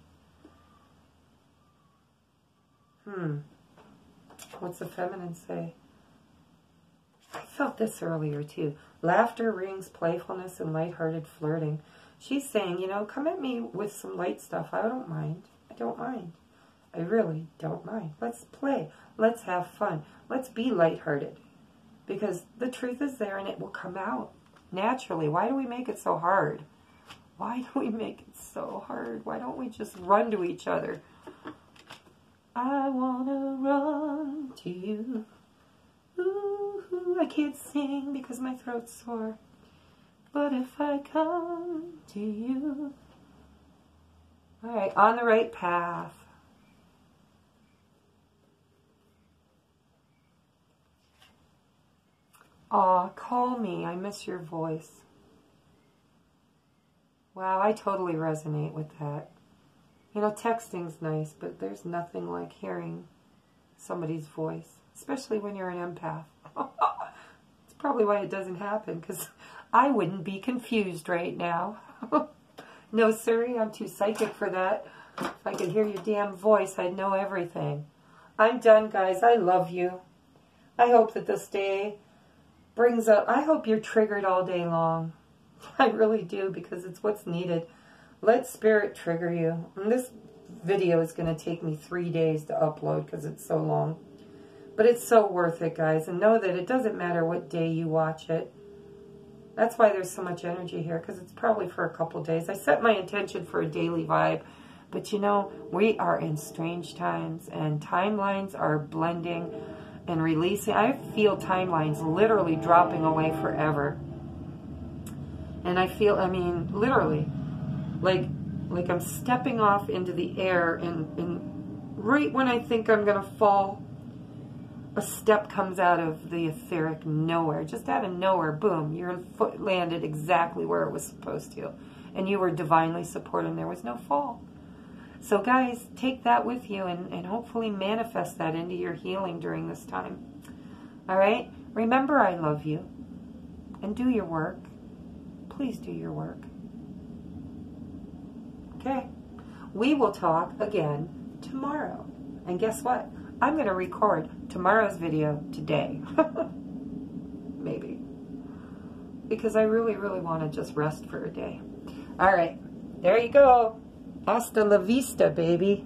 Speaker 1: What's the feminine say? I felt this earlier too. Laughter, rings, playfulness, and lighthearted flirting. She's saying, you know, come at me with some light stuff. I don't mind. I don't mind. I really don't mind. Let's play. Let's have fun. Let's be lighthearted. Because the truth is there and it will come out naturally. Why do we make it so hard? Why do we make it so hard? Why don't we just run to each other? I wanna run to you. Ooh, I can't sing because my throat's sore. But if I come to you. All right, on the right path. Aw, call me. I miss your voice. Wow, I totally resonate with that. You know, texting's nice, but there's nothing like hearing somebody's voice, especially when you're an empath. It's probably why it doesn't happen, because I wouldn't be confused right now. No, sirree, I'm too psychic for that. If I could hear your damn voice, I'd know everything. I'm done, guys. I love you. I hope that this day brings up... I hope you're triggered all day long. I really do, because it's what's needed. Let Spirit trigger you. And this video is going to take me 3 days to upload because it's so long. But it's so worth it, guys. And know that it doesn't matter what day you watch it. That's why there's so much energy here, because it's probably for a couple days. I set my intention for a daily vibe. But you know, we are in strange times, and timelines are blending and releasing. I feel timelines literally dropping away forever. And I feel, I mean, literally... Like I'm stepping off into the air, and right when I think I'm going to fall, a step comes out of the etheric nowhere. Just out of nowhere, boom, your foot landed exactly where it was supposed to. And you were divinely supported, and there was no fall. So guys, take that with you and hopefully manifest that into your healing during this time. All right? Remember, I love you. And do your work. Please do your work. Okay, we will talk again tomorrow. And guess what? I'm going to record tomorrow's video today. Maybe. Because I really, really want to just rest for a day. All right, there you go. Hasta la vista, baby.